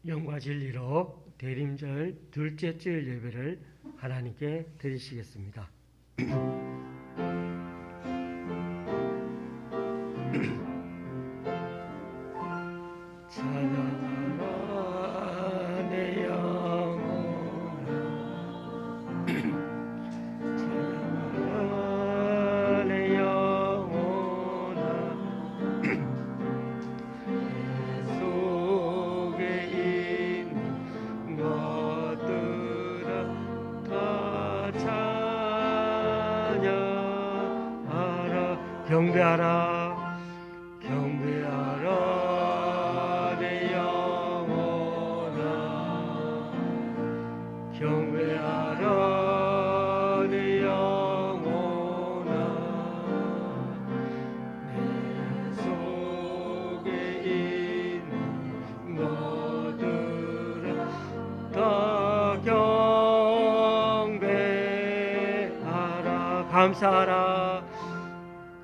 영과 진리로 대림절 둘째 주일 예배를 하나님께 드리시겠습니다. 찬양하라 내 영혼아, 찬양하라 내 영혼아, 내 속에 있는 것들아 다 찬양하라. 경배하라 경배하라 내 영혼아, 경배하라 내 영혼아, 내 속에 있는 것들아 다 경배하라. 감사하라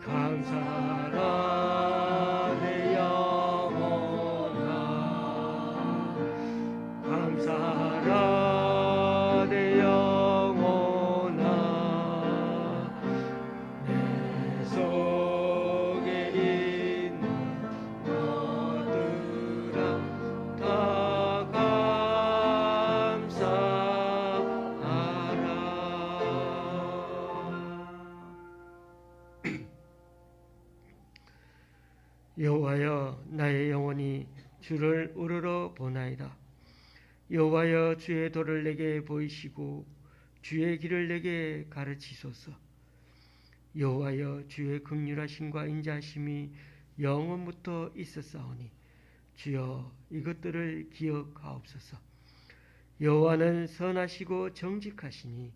감사하라 내 영혼아, 감사하라 내 영혼아, 내 속에 있는 것들아 다 감사하라. 여호와여, 나의 영혼이 주를 우러러 보나이다. 여호와여, 주의 도를 내게 보이시고 주의 길을 내게 가르치소서. 여호와여, 주의 긍휼하심과 인자하심이 영원부터 있었사오니 주여 이것들을 기억하옵소서. 여호와는 선하시고 정직하시니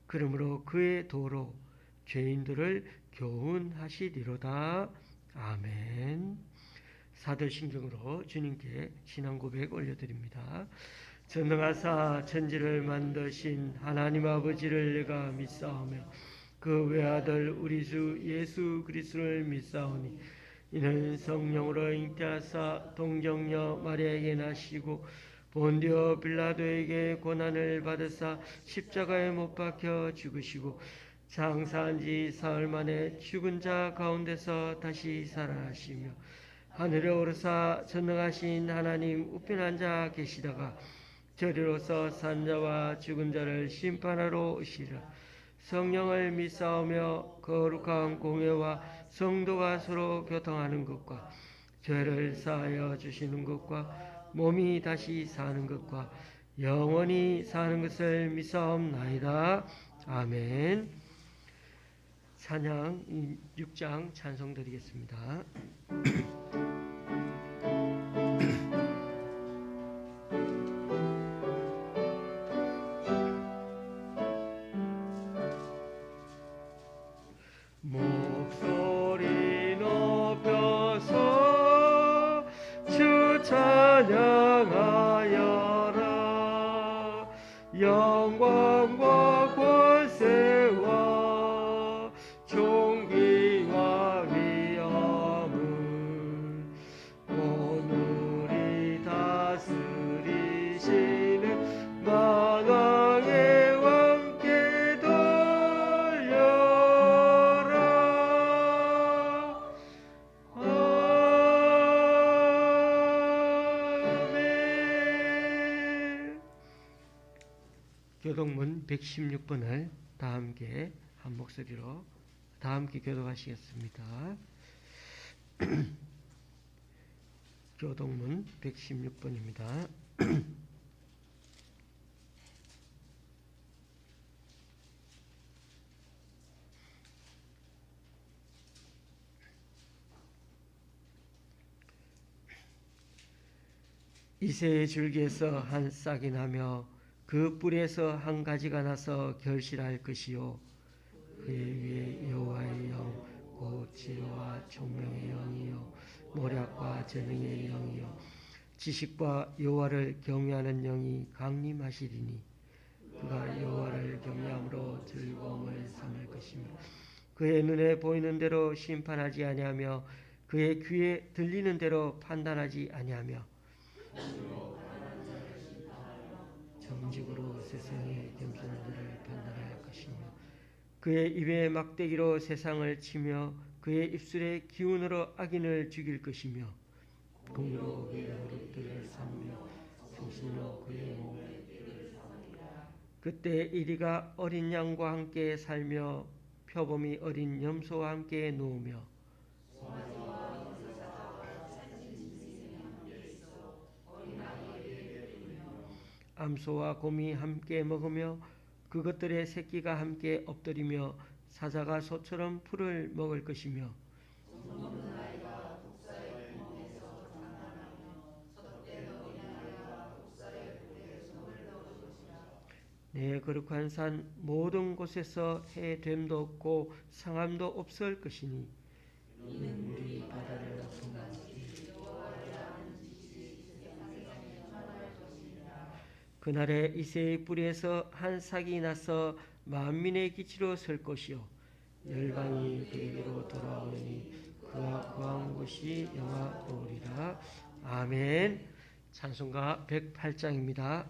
그러므로 그의 도로 죄인들을 교훈하시리로다. 아멘. 사도신경으로 주님께 신앙 고백 올려드립니다. 전능하사 천지를 만드신 하나님 아버지를 내가 믿사오며 그 외아들 우리 주 예수 그리스도를 믿사오니 이는 성령으로 잉태하사 동정녀 마리아에게 나시고 본디오 빌라도에게 고난을 받으사 십자가에 못 박혀 죽으시고 장사한 지 사흘 만에 죽은 자 가운데서 다시 살아나시며 하늘에 오르사 전능하신 하나님 우편 앉아 계시다가 저리로서 산 자와 죽은 자를 심판하러 오시리라. 성령을 믿사오며 거룩한 공회와 성도가 서로 교통하는 것과 죄를 사하여 주시는 것과 몸이 다시 사는 것과 영원히 사는 것을 믿사옵나이다. 아멘. 찬양 6장 찬송 드리겠습니다. 목소리 높여서 주 찬양하여라. 영광과 권세와 존귀와 위엄을 오늘이 다스리시는 만왕의 왕께 돌려라. 아멘. 교독문 116번을 다 함께 한 목소리로 다 함께 교독하시겠습니다. 교독문 116번입니다. 이새의 줄기에서 한 싹이 나며 그 뿌리에서 한 가지가 나서 결실할 것이요 그의 위에 여호와의 영 곧 지혜와 총명의 영이요 모략과 재능의 영이요 지식과 여호와를 경외하는 영이 강림하시리니 그가 여호와를 경외함으로 즐거움을 삼을 것이며 그의 눈에 보이는 대로 심판하지 아니하며 그의 귀에 들리는 대로 판단하지 아니하며 정직으로 세상의 겸손한 자를 판단할 것이며 그의 입의 막대기로 세상을 치며 그의 입술의 기운으로 악인을 죽일 것이며 공의로 그의 무릎들을 삼며 성신으로 그의 몸을 그때 이리가 어린 양과 함께 살며 표범이 어린 염소와 함께 누우며 암소와 곰이 함께 먹으며 그것들의 새끼가 함께 엎드리며 사자가 소처럼 풀을 먹을 것이며 내 거룩한 산 모든 곳에서 해됨도 없고 상함도 없을 것이니 우리 바다를 그날에 이새의 뿌리에서 한 싹이 나서 만민의 기치로 설 것이요 열방이 그에게로 돌아오니 그와 거한 곳이 영화로우리라. 아멘. 찬송가 108장입니다.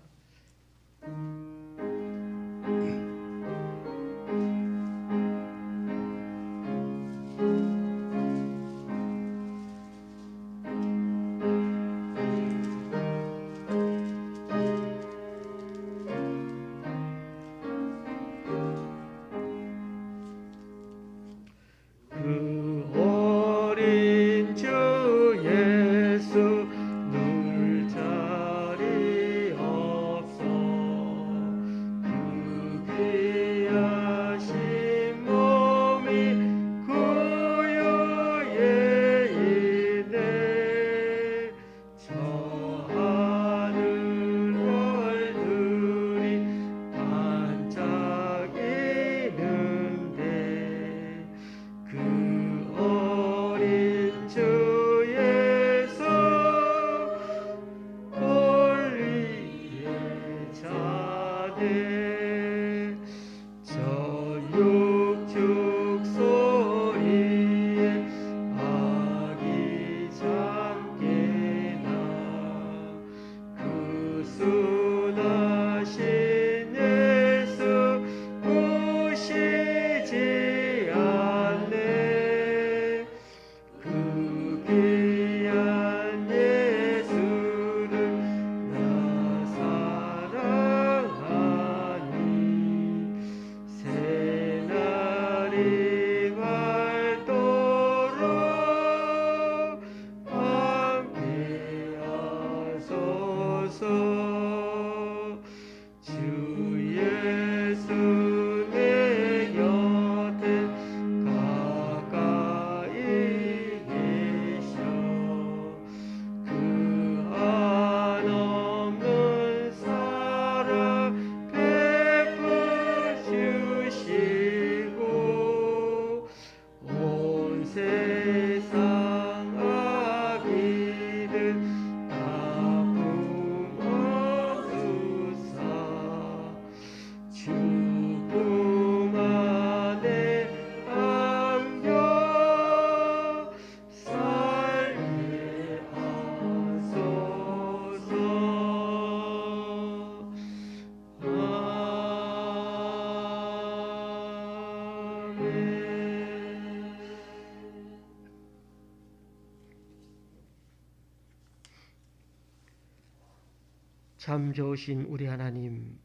참 좋으신 우리 하나님,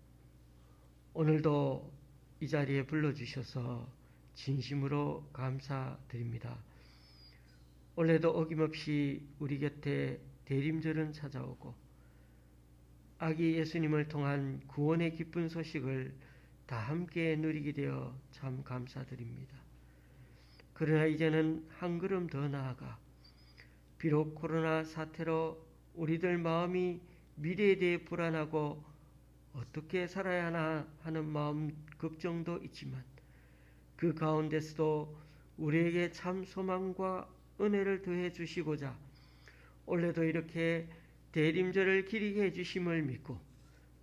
오늘도 이 자리에 불러주셔서 진심으로 감사드립니다. 올해도 어김없이 우리 곁에 대림절은 찾아오고 아기 예수님을 통한 구원의 기쁜 소식을 다 함께 누리게 되어 참 감사드립니다. 그러나 이제는 한 걸음 더 나아가 비록 코로나 사태로 우리들 마음이 미래에 대해 불안하고 어떻게 살아야 하나 하는 마음 걱정도 있지만 그 가운데서도 우리에게 참 소망과 은혜를 더해 주시고자 올해도 이렇게 대림절을 기리게 해주심을 믿고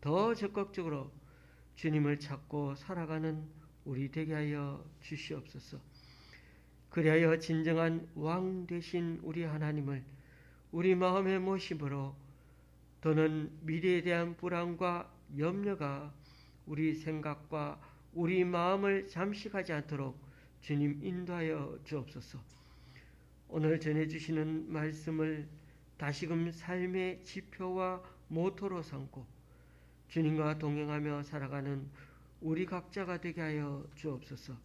더 적극적으로 주님을 찾고 살아가는 우리 되게 하여 주시옵소서. 그리하여 진정한 왕 되신 우리 하나님을 우리 마음에 모심으로 더는 미래에 대한 불안과 염려가 우리 생각과 우리 마음을 잠식하지 않도록 주님 인도하여 주옵소서. 오늘 전해주시는 말씀을 다시금 삶의 지표와 모토로 삼고 주님과 동행하며 살아가는 우리 각자가 되게 하여 주옵소서.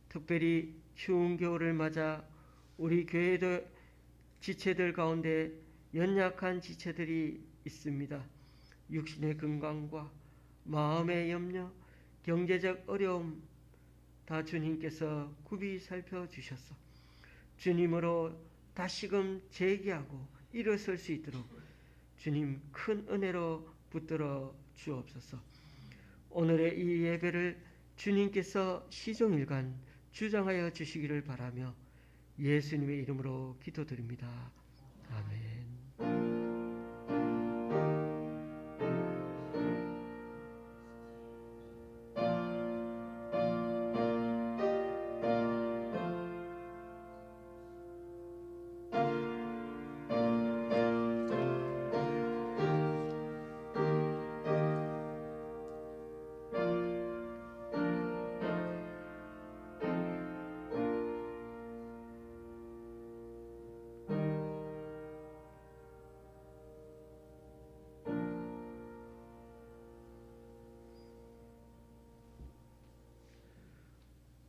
특별히 추운 겨울을 맞아 우리 교회의 지체들 가운데 연약한 지체들이 있습니다. 육신의 건강과 마음의 염려, 경제적 어려움 다 주님께서 굽이 살펴주셔서 주님으로 다시금 재기하고 일어설 수 있도록 주님 큰 은혜로 붙들어 주옵소서. 오늘의 이 예배를 주님께서 시종일관 주장하여 주시기를 바라며 예수님의 이름으로 기도드립니다. 아멘.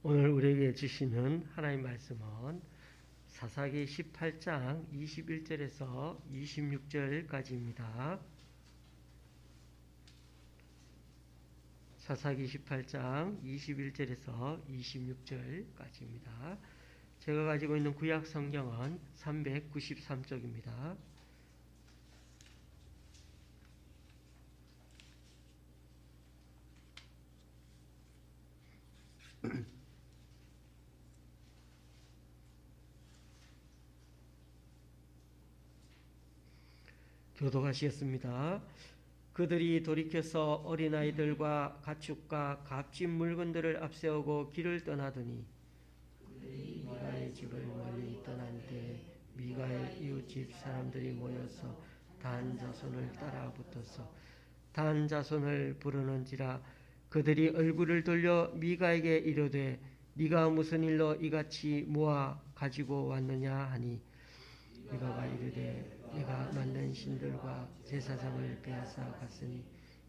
오늘 우리에게 주시는 하나님 말씀은 사사기 18장 21절에서 26절까지입니다. 사사기 18장 21절에서 26절까지입니다. 제가 가지고 있는 구약 성경은 393쪽입니다. 교독하시겠습니다. 그들이 돌이켜서 어린아이들과 가축과 값진 물건들을 앞세우고 길을 떠나더니 그들이 미가의 집을 멀리 떠난 때 미가의 이웃집 사람들이 모여서 단 자손을 따라 붙어서 단 자손을 부르는지라 그들이 얼굴을 돌려 미가에게 이르되 네가 무슨 일로 이같이 모아 가지고 왔느냐 하니 미가가 이르되 내가 만든 신들과 제사장을 빼앗아 갔으니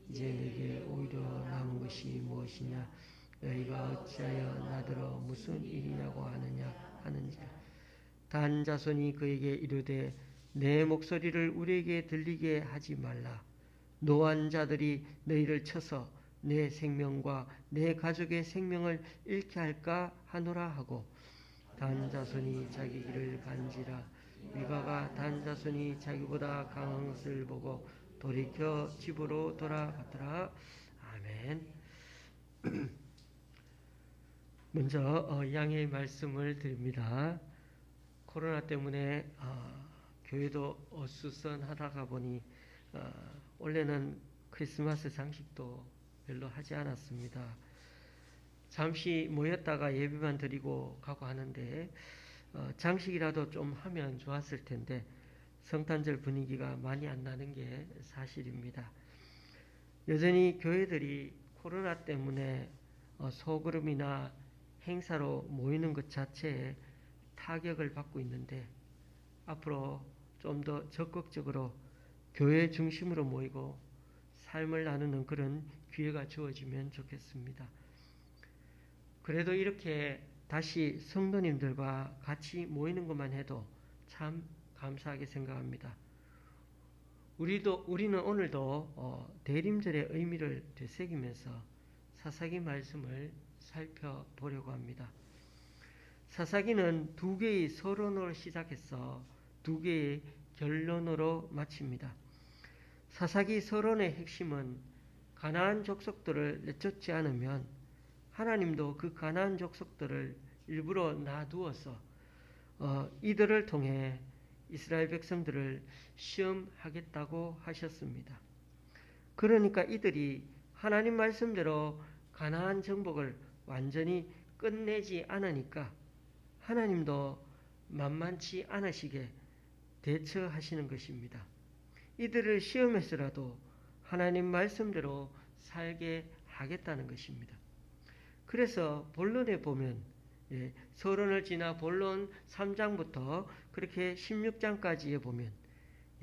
이제 내게 오히려 남은 것이 무엇이냐 너희가 어찌하여 나더러 무슨 일이냐고 하느냐 하는지라. 단 자손이 그에게 이르되 내 목소리를 우리에게 들리게 하지 말라. 노한 자들이 너희를 쳐서 내 생명과 내 가족의 생명을 잃게 할까 하노라 하고 단 자손이 자기 길을 간지라. 미가가 단 자손이 자기보다 강한 것을 보고 돌이켜 집으로 돌아갔더라. 아멘. 먼저 양해의 말씀을 드립니다. 코로나 때문에 교회도 어수선하다가 보니 원래는 크리스마스 장식도 별로 하지 않았습니다. 잠시 모였다가 예배만 드리고 가고 하는데 장식이라도 좀 하면 좋았을 텐데 성탄절 분위기가 많이 안 나는 게 사실입니다. 여전히 교회들이 코로나 때문에 소그룹이나 행사로 모이는 것 자체에 타격을 받고 있는데 앞으로 좀 더 적극적으로 교회 중심으로 모이고 삶을 나누는 그런 기회가 주어지면 좋겠습니다. 그래도 이렇게 다시 성도님들과 같이 모이는 것만 해도 참 감사하게 생각합니다. 우리는 오늘도 대림절의 의미를 되새기면서 사사기 말씀을 살펴보려고 합니다. 사사기는 두 개의 서론으로 시작해서 두 개의 결론으로 마칩니다. 사사기 서론의 핵심은 가나안 족속들을 내쫓지 않으면 하나님도 그 가나안 족속들을 일부러 놔두어서 이들을 통해 이스라엘 백성들을 시험하겠다고 하셨습니다. 그러니까 이들이 하나님 말씀대로 가나안 정복을 완전히 끝내지 않으니까 하나님도 만만치 않으시게 대처하시는 것입니다. 이들을 시험해서라도 하나님 말씀대로 살게 하겠다는 것입니다. 그래서 본론에 보면 서론을 지나 본론 3장부터 그렇게 16장까지에 보면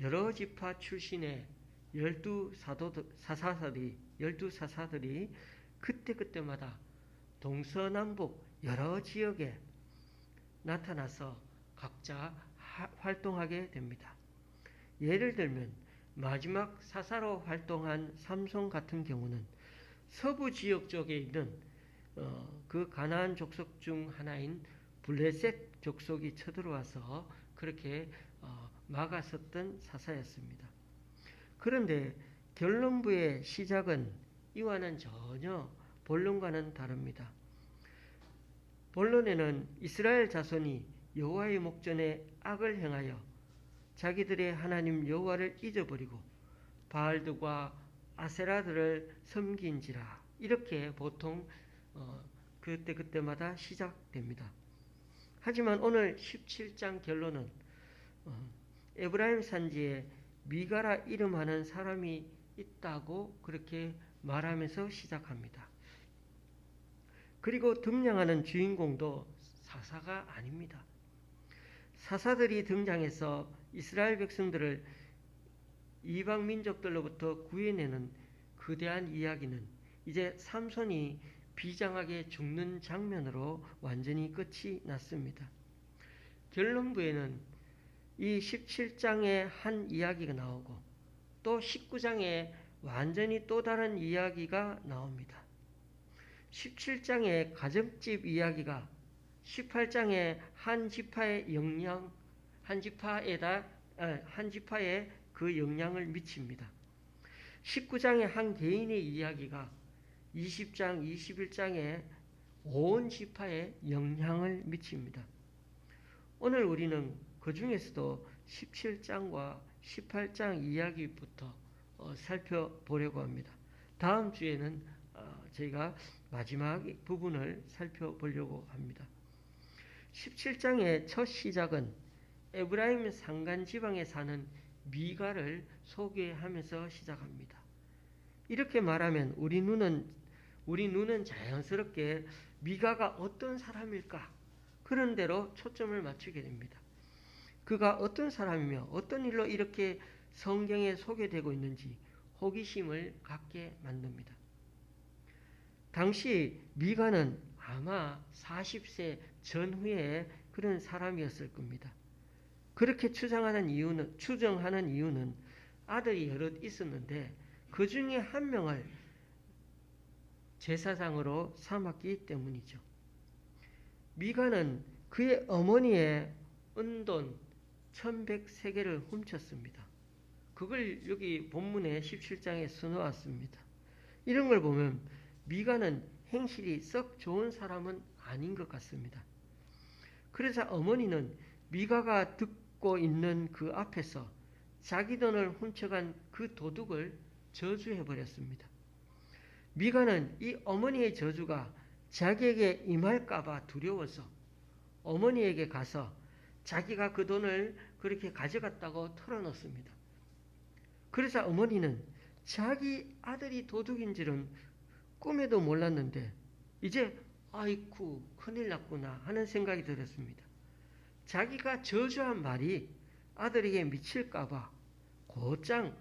여러 지파 출신의 12사사들이 그때그때마다 동서남북 여러 지역에 나타나서 각자 활동하게 됩니다. 예를 들면 마지막 사사로 활동한 삼손 같은 경우는 서부 지역 쪽에 있는 그 가나안 족속 중 하나인 블레셋 족속이 쳐들어와서 그렇게 막았었던 사사였습니다. 그런데 결론부의 시작은 이와는 전혀 본론과는 다릅니다. 본론에는 이스라엘 자손이 여호와의 목전에 악을 행하여 자기들의 하나님 여호와를 잊어버리고 바알들과 아세라들을 섬긴지라, 이렇게 보통 그때마다 시작됩니다. 하지만 오늘 17장 결론은 에브라임 산지에 미가라 이름하는 사람이 있다고 그렇게 말하면서 시작합니다. 그리고 등장하는 주인공도 사사가 아닙니다. 사사들이 등장해서 이스라엘 백성들을 이방 민족들로부터 구해내는 거대한 이야기는 이제 삼손이 비장하게 죽는 장면으로 완전히 끝이 났습니다. 결론부에는 이 17장에 한 이야기가 나오고 또 19장에 완전히 또 다른 이야기가 나옵니다. 17장의 가정집 이야기가 18장의 한 지파에 그 영향을 미칩니다. 19장의 한 개인의 이야기가 20장, 21장에 온 지파에 영향을 미칩니다. 오늘 우리는 그 중에서도 17장과 18장 이야기부터 살펴보려고 합니다. 다음 주에는 저희가 마지막 부분을 살펴보려고 합니다. 17장의 첫 시작은 에브라임 산간 지방에 사는 미가를 소개하면서 시작합니다. 이렇게 말하면 우리 눈은 자연스럽게 미가가 어떤 사람일까? 그런 대로 초점을 맞추게 됩니다. 그가 어떤 사람이며 어떤 일로 이렇게 성경에 소개되고 있는지 호기심을 갖게 만듭니다. 당시 미가는 아마 40세 전후의 그런 사람이었을 겁니다. 그렇게 추정하는 이유는 아들이 여럿 있었는데 그 중에 한 명을 제사장으로 삼았기 때문이죠. 미가는 그의 어머니의 은돈 1100세겔을 훔쳤습니다. 그걸 여기 본문의 17장에 써놓았습니다. 이런 걸 보면 미가는 행실이 썩 좋은 사람은 아닌 것 같습니다. 그래서 어머니는 미가가 듣고 있는 그 앞에서 자기 돈을 훔쳐간 그 도둑을 저주해버렸습니다. 미가는 이 어머니의 저주가 자기에게 임할까봐 두려워서 어머니에게 가서 자기가 그 돈을 그렇게 가져갔다고 털어놓습니다. 그래서 어머니는 자기 아들이 도둑인 줄은 꿈에도 몰랐는데 이제 아이쿠 큰일 났구나 하는 생각이 들었습니다. 자기가 저주한 말이 아들에게 미칠까봐 곧장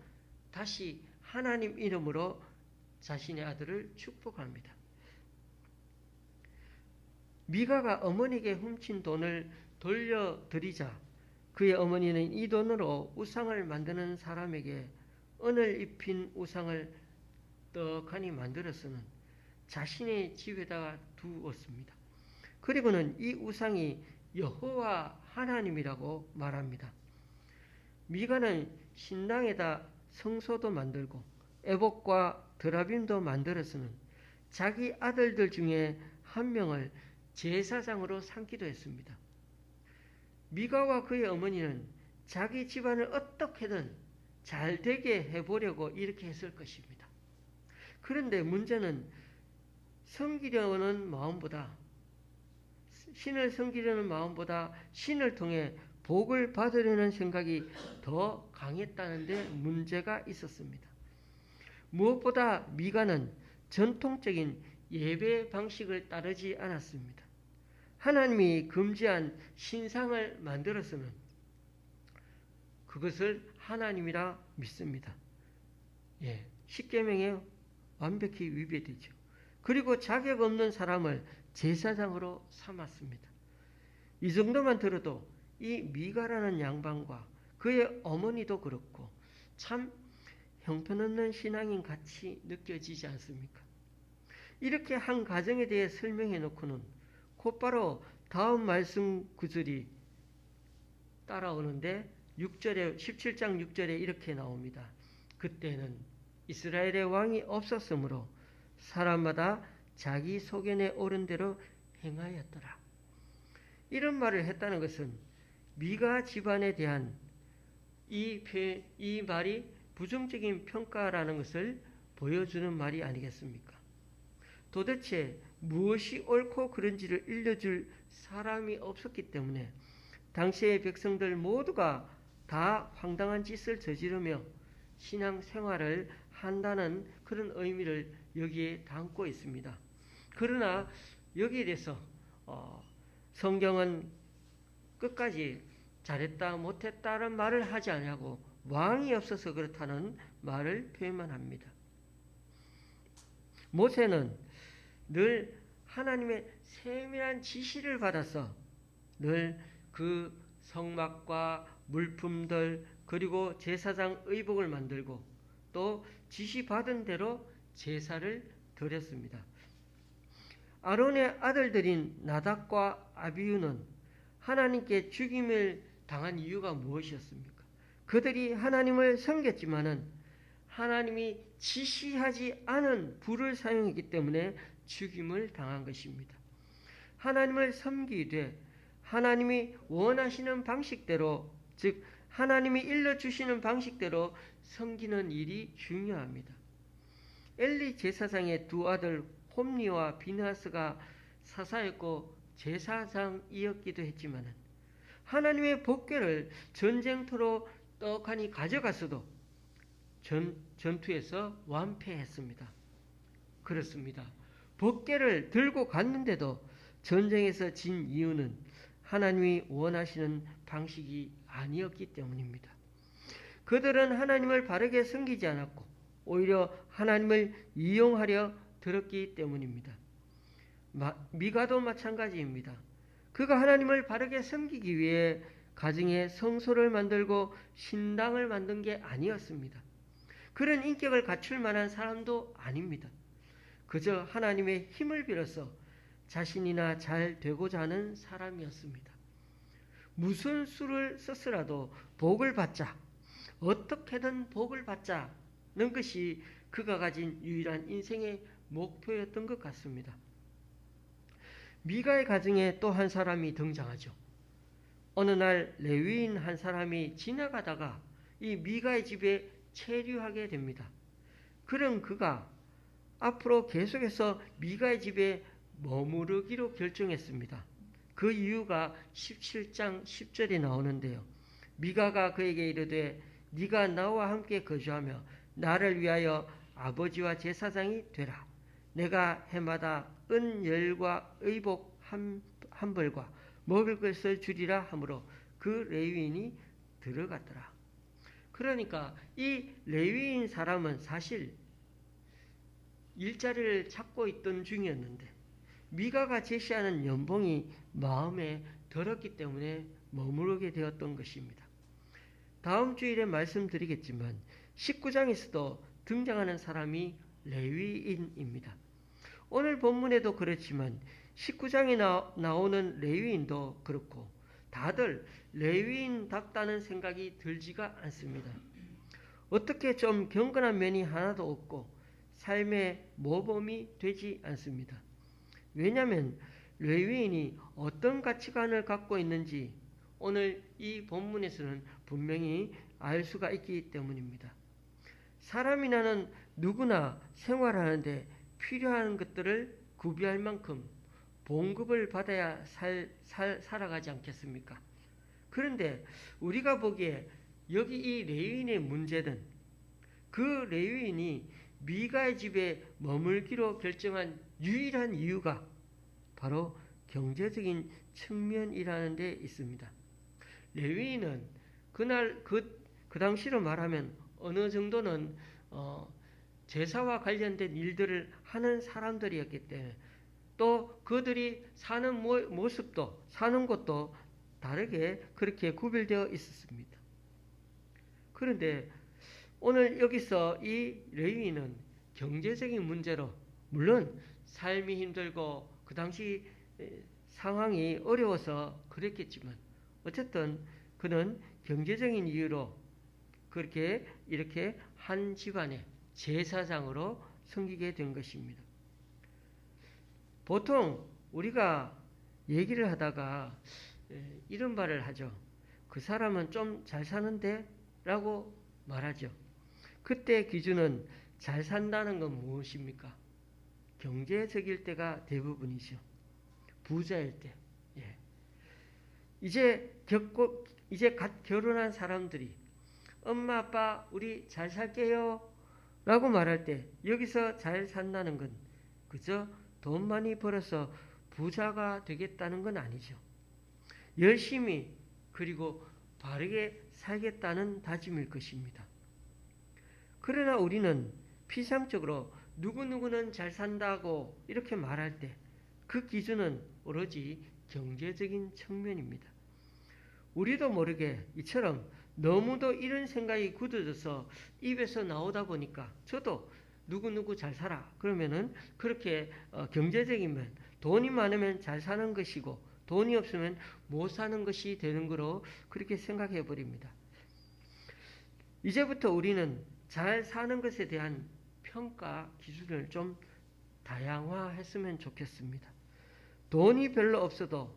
다시 하나님 이름으로 자신의 아들을 축복합니다. 미가가 어머니에게 훔친 돈을 돌려드리자 그의 어머니는 이 돈으로 우상을 만드는 사람에게 은을 입힌 우상을 떡하니 만들어서는 자신의 집에다가 두었습니다. 그리고는 이 우상이 여호와 하나님이라고 말합니다. 미가는 신당에다 성소도 만들고 에봇과 드라빔도 만들어서는 자기 아들들 중에 한 명을 제사장으로 삼기도 했습니다. 미가와 그의 어머니는 자기 집안을 어떻게든 잘 되게 해보려고 이렇게 했을 것입니다. 그런데 문제는 신을 섬기려는 마음보다 신을 통해 복을 받으려는 생각이 더 강했다는 데 문제가 있었습니다. 무엇보다 미가는 전통적인 예배 방식을 따르지 않았습니다. 하나님이 금지한 신상을 만들어서는 그것을 하나님이라 믿습니다. 십계명에 완벽히 위배되죠. 그리고 자격 없는 사람을 제사장으로 삼았습니다. 이 정도만 들어도 이 미가라는 양반과 그의 어머니도 그렇고 참 형편없는 신앙인 같이 느껴지지 않습니까? 이렇게 한 가정에 대해 설명해 놓고는 곧바로 다음 말씀 구절이 따라오는데 17장 6절에 이렇게 나옵니다. 그때는 이스라엘의 왕이 없었으므로 사람마다 자기 소견에 옳은 대로 행하였더라. 이런 말을 했다는 것은 미가 집안에 대한 이 말이 부정적인 평가라는 것을 보여주는 말이 아니겠습니까? 도대체 무엇이 옳고 그른지를 일러줄 사람이 없었기 때문에 당시의 백성들 모두가 다 황당한 짓을 저지르며 신앙생활을 한다는 그런 의미를 여기에 담고 있습니다. 그러나 여기에 대해서 성경은 끝까지 잘했다 못했다는 말을 하지 않냐고 왕이 없어서 그렇다는 말을 표현만 합니다. 모세는 늘 하나님의 세밀한 지시를 받아서 늘 그 성막과 물품들 그리고 제사장 의복을 만들고 또 지시받은 대로 제사를 드렸습니다. 아론의 아들들인 나답과 아비후는 하나님께 죽임을 당한 이유가 무엇이었습니까? 그들이 하나님을 섬겼지만은 하나님이 지시하지 않은 불을 사용했기 때문에 죽임을 당한 것입니다. 하나님을 섬기되 하나님이 원하시는 방식대로, 즉 하나님이 일러주시는 방식대로 섬기는 일이 중요합니다. 엘리 제사장의 두 아들 홈리와 비느하스가 사사였고 제사장이었기도 했지만 하나님의 법궤를 전쟁터로 떡하니 가져갔어도 전투에서 완패했습니다. 그렇습니다. 법궤를 들고 갔는데도 전쟁에서 진 이유는 하나님이 원하시는 방식이 아니었기 때문입니다. 그들은 하나님을 바르게 섬기지 않았고 오히려 하나님을 이용하려 들었기 때문입니다. 미가도 마찬가지입니다. 그가 하나님을 바르게 섬기기 위해 가정에 성소를 만들고 신당을 만든 게 아니었습니다. 그런 인격을 갖출 만한 사람도 아닙니다. 그저 하나님의 힘을 빌어서 자신이나 잘 되고자 하는 사람이었습니다. 무슨 수를 썼으라도 복을 받자, 어떻게든 복을 받자는 것이 그가 가진 유일한 인생의 목표였던 것 같습니다. 미가의 가정에 또 한 사람이 등장하죠. 어느 날 레위인 한 사람이 지나가다가 이 미가의 집에 체류하게 됩니다. 그럼 그가 앞으로 계속해서 미가의 집에 머무르기로 결정했습니다. 그 이유가 17장 10절에 나오는데요. 미가가 그에게 이르되 네가 나와 함께 거주하며 나를 위하여 아버지와 제사장이 되라. 내가 해마다 은열과 의복 한 벌과 먹을 것을 주리라 하므로 그 레위인이 들어갔더라. 그러니까 이 레위인 사람은 사실 일자리를 찾고 있던 중이었는데 미가가 제시하는 연봉이 마음에 들었기 때문에 머무르게 되었던 것입니다. 다음 주일에 말씀드리겠지만 19장에서도 등장하는 사람이 레위인입니다. 오늘 본문에도 그렇지만 19장에 나오는 레위인도 그렇고 다들 레위인답다는 생각이 들지가 않습니다. 어떻게 좀 경건한 면이 하나도 없고 삶의 모범이 되지 않습니다. 왜냐하면 레위인이 어떤 가치관을 갖고 있는지 오늘 이 본문에서는 분명히 알 수가 있기 때문입니다. 사람이나는 누구나 생활하는데 필요한 것들을 구비할 만큼 봉급을 받아야 살아가지 않겠습니까? 그런데 우리가 보기에 여기 이 레위인의 문제는 그 레위인이 미가의 집에 머물기로 결정한 유일한 이유가 바로 경제적인 측면이라는 데 있습니다. 레위인은 그날 그 당시로 말하면 어느 정도는 제사와 관련된 일들을 하는 사람들이었기 때문에 또 그들이 사는 모습도 사는 곳도 다르게 그렇게 구별되어 있었습니다. 그런데 오늘 여기서 이 레위인은 경제적인 문제로 물론 삶이 힘들고 그 당시 상황이 어려워서 그랬겠지만 어쨌든 그는 경제적인 이유로 그렇게 이렇게 한 집안의 제사장으로 섬기게 된 것입니다. 보통 우리가 얘기를 하다가 이런 말을 하죠. 그 사람은 좀 잘 사는데? 라고 말하죠. 그때 기준은 잘 산다는 건 무엇입니까? 경제적일 때가 대부분이죠. 부자일 때. 예. 이제 갓 결혼한 사람들이 엄마 아빠 우리 잘 살게요 라고 말할 때 여기서 잘 산다는 건 그저 돈 많이 벌어서 부자가 되겠다는 건 아니죠. 열심히 그리고 바르게 살겠다는 다짐일 것입니다. 그러나 우리는 피상적으로 누구누구는 잘 산다고 이렇게 말할 때 그 기준은 오로지 경제적인 측면입니다. 우리도 모르게 이처럼 너무도 이런 생각이 굳어져서 입에서 나오다 보니까 저도 누구누구 잘 살아 그러면은 그렇게 경제적인 면 돈이 많으면 잘 사는 것이고 돈이 없으면 못 사는 것이 되는 거로 그렇게 생각해 버립니다. 이제부터 우리는 잘 사는 것에 대한 평가 기준을 좀 다양화했으면 좋겠습니다. 돈이 별로 없어도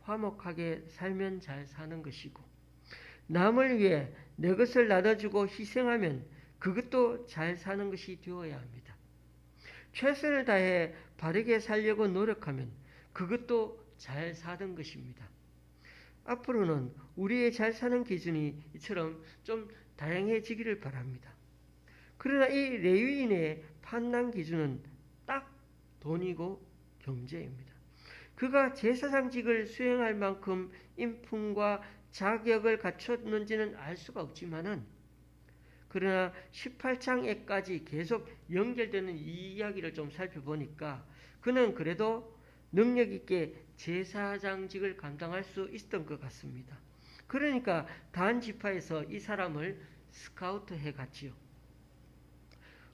화목하게 살면 잘 사는 것이고 남을 위해 내 것을 나눠주고 희생하면 그것도 잘 사는 것이 되어야 합니다. 최선을 다해 바르게 살려고 노력하면 그것도 잘 사는 것입니다. 앞으로는 우리의 잘 사는 기준이 이처럼 좀 다양해지기를 바랍니다. 그러나 이 레위인의 판단 기준은 딱 돈이고 경제입니다. 그가 제사장직을 수행할 만큼 인품과 자격을 갖췄는지는 알 수가 없지만은 그러나 18장에까지 계속 연결되는 이 이야기를 좀 살펴보니까 그는 그래도 능력 있게 제사장직을 감당할 수 있었던 것 같습니다. 그러니까 단 지파에서 이 사람을 스카우트해 갔지요.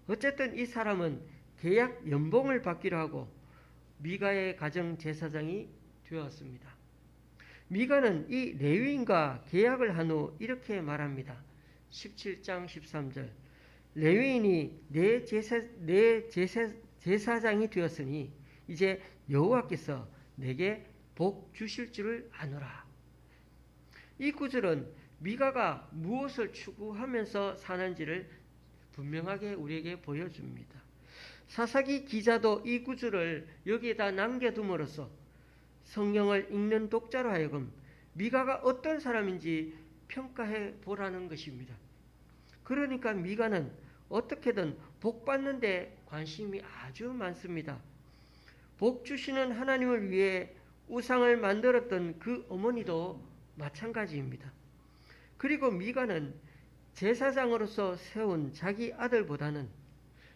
어쨌든 이 사람은 계약 연봉을 받기로 하고 미가의 가정 제사장이 되었습니다. 미가는 이 레위인과 계약을 한 후 이렇게 말합니다. 17장 13절 레위인이 내 제사장이 되었으니 이제 여호와께서 내게 복 주실 줄을 아노라. 이 구절은 미가가 무엇을 추구하면서 사는지를 분명하게 우리에게 보여줍니다. 사사기 기자도 이 구절을 여기에다 남겨둠으로써 성경을 읽는 독자로 하여금 미가가 어떤 사람인지 평가해 보라는 것입니다. 그러니까 미가는 어떻게든 복 받는 데 관심이 아주 많습니다. 복 주시는 하나님을 위해 우상을 만들었던 그 어머니도 마찬가지입니다. 그리고 미가는 제사장으로서 세운 자기 아들보다는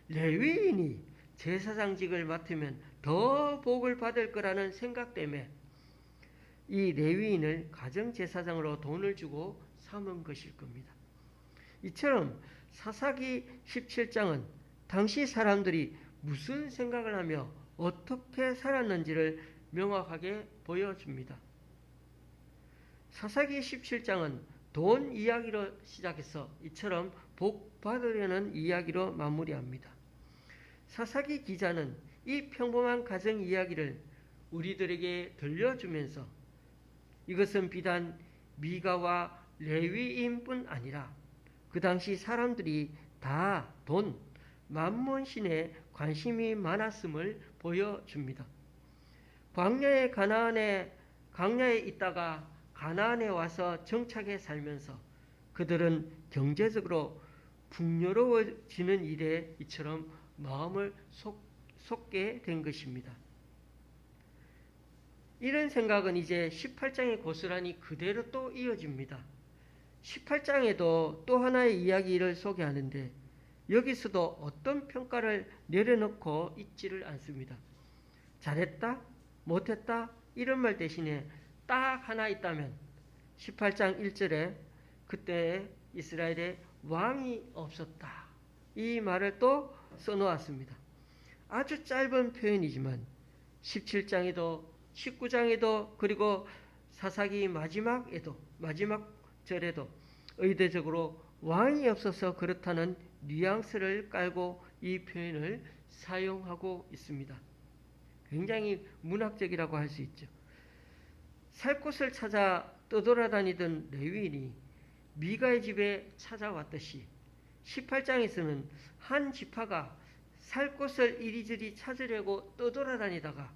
레위인이 제사장직을 맡으면 더 복을 받을 거라는 생각 때문에 이 레위인을 가정제사장으로 돈을 주고 삼은 것일 겁니다. 이처럼 사사기 17장은 당시 사람들이 무슨 생각을 하며 어떻게 살았는지를 명확하게 보여줍니다. 사사기 17장은 돈 이야기로 시작해서 이처럼 복 받으려는 이야기로 마무리합니다. 사사기 기자는 이 평범한 가정 이야기를 우리들에게 들려주면서 이것은 비단 미가와 레위인뿐 아니라 그 당시 사람들이 다 돈, 만몬신에 관심이 많았음을 보여줍니다. 광야에 있다가 가나안에 와서 정착해 살면서 그들은 경제적으로 풍요로워지는 일에 이처럼 마음을 쏟게 된 것입니다. 이런 생각은 이제 18장에 고스란히 그대로 또 이어집니다. 18장에도 또 하나의 이야기를 소개하는데 여기서도 어떤 평가를 내려놓고 있지를 않습니다. 잘했다? 못했다? 이런 말 대신에 딱 하나 있다면 18장 1절에 그때 이스라엘에 왕이 없었다. 이 말을 또 써놓았습니다. 아주 짧은 표현이지만 17장에도 19장에도 그리고 사사기 마지막 절에도 의도적으로 왕이 없어서 그렇다는 뉘앙스를 깔고 이 표현을 사용하고 있습니다. 굉장히 문학적이라고 할 수 있죠. 살 곳을 찾아 떠돌아다니던 레위인이 미가의 집에 찾아왔듯이 18장에서는 한 지파가 살 곳을 이리저리 찾으려고 떠돌아다니다가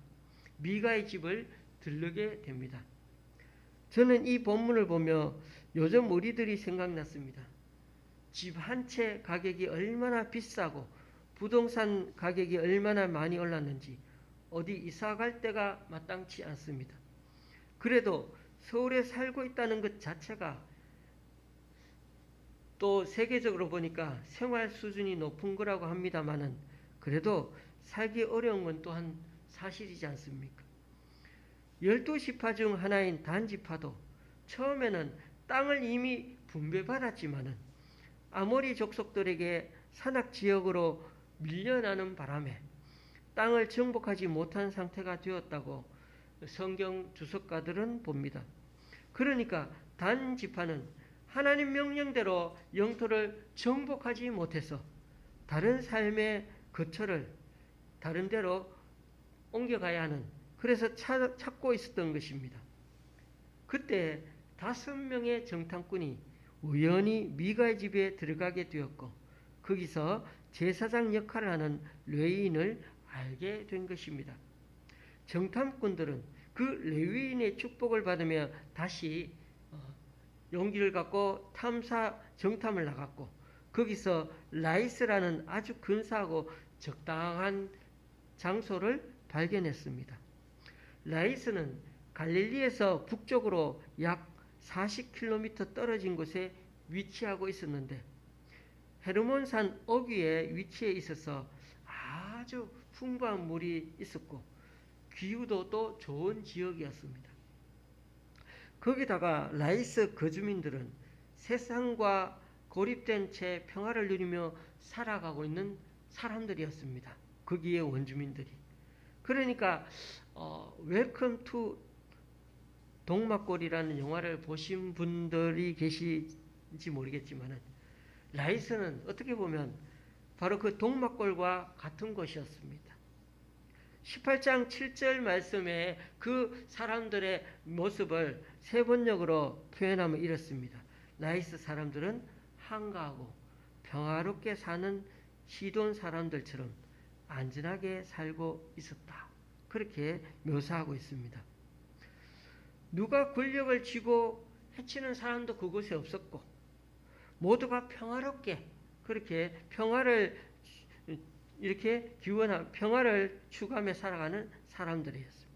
미가의 집을 들르게 됩니다. 저는 이 본문을 보며 요즘 우리들이 생각났습니다. 집 한 채 가격이 얼마나 비싸고 부동산 가격이 얼마나 많이 올랐는지 어디 이사 갈 데가 마땅치 않습니다. 그래도 서울에 살고 있다는 것 자체가 또 세계적으로 보니까 생활 수준이 높은 거라고 합니다만은 그래도 살기 어려운 건 또한 사실이지 않습니까? 12지파 중 하나인 단지파도 처음에는 땅을 이미 분배받았지만은 아모리 족속들에게 산악 지역으로 밀려나는 바람에 땅을 정복하지 못한 상태가 되었다고 성경 주석가들은 봅니다. 그러니까 단지파는 하나님 명령대로 영토를 정복하지 못해서 다른 삶의 거처를 다른 데로 옮겨가야 하는 그래서 찾고 있었던 것입니다. 그때 5명의 정탐꾼이 우연히 미가의 집에 들어가게 되었고 거기서 제사장 역할을 하는 레위인을 알게 된 것입니다. 정탐꾼들은 그 레위인의 축복을 받으며 다시 용기를 갖고 정탐을 나갔고 거기서 라이스라는 아주 근사하고 적당한 장소를 발견했습니다. 라이스는 갈릴리에서 북쪽으로 약 40km 떨어진 곳에 위치하고 있었는데 헤르몬산 어귀에 위치해 있어서 아주 풍부한 물이 있었고 기후도 또 좋은 지역이었습니다. 거기다가 라이스 거주민들은 세상과 고립된 채 평화를 누리며 살아가고 있는 사람들이었습니다. 거기에 원주민들이. 그러니까 웰컴 투 동막골이라는 영화를 보신 분들이 계신지 모르겠지만 라이스는 어떻게 보면 바로 그 동막골과 같은 곳이었습니다. 18장 7절 말씀에 그 사람들의 모습을 세 번역으로 표현하면 이렇습니다. 라이스 사람들은 한가하고 평화롭게 사는 시돈 사람들처럼 안전하게 살고 있었다. 그렇게 묘사하고 있습니다. 누가 권력을 쥐고 해치는 사람도 그곳에 없었고 모두가 평화롭게 그렇게 평화를 이렇게 기원한 평화를 추구하며 살아가는 사람들이었습니다.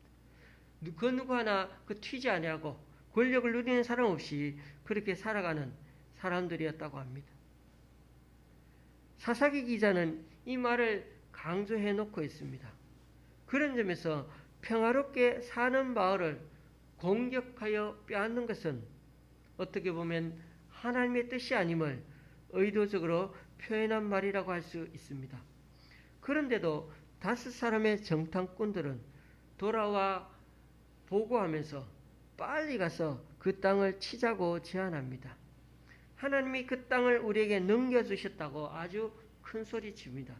그 누구 하나 튀지 아니하고 권력을 누리는 사람 없이 그렇게 살아가는 사람들이었다고 합니다. 사사기 기자는 이 말을 강조해 놓고 있습니다. 그런 점에서 평화롭게 사는 마을을 공격하여 빼앗는 것은 어떻게 보면 하나님의 뜻이 아님을 의도적으로 표현한 말이라고 할 수 있습니다. 그런데도 5사람의 정탐꾼들은 돌아와 보고하면서 빨리 가서 그 땅을 치자고 제안합니다. 하나님이 그 땅을 우리에게 넘겨주셨다고 아주 큰 소리 칩니다.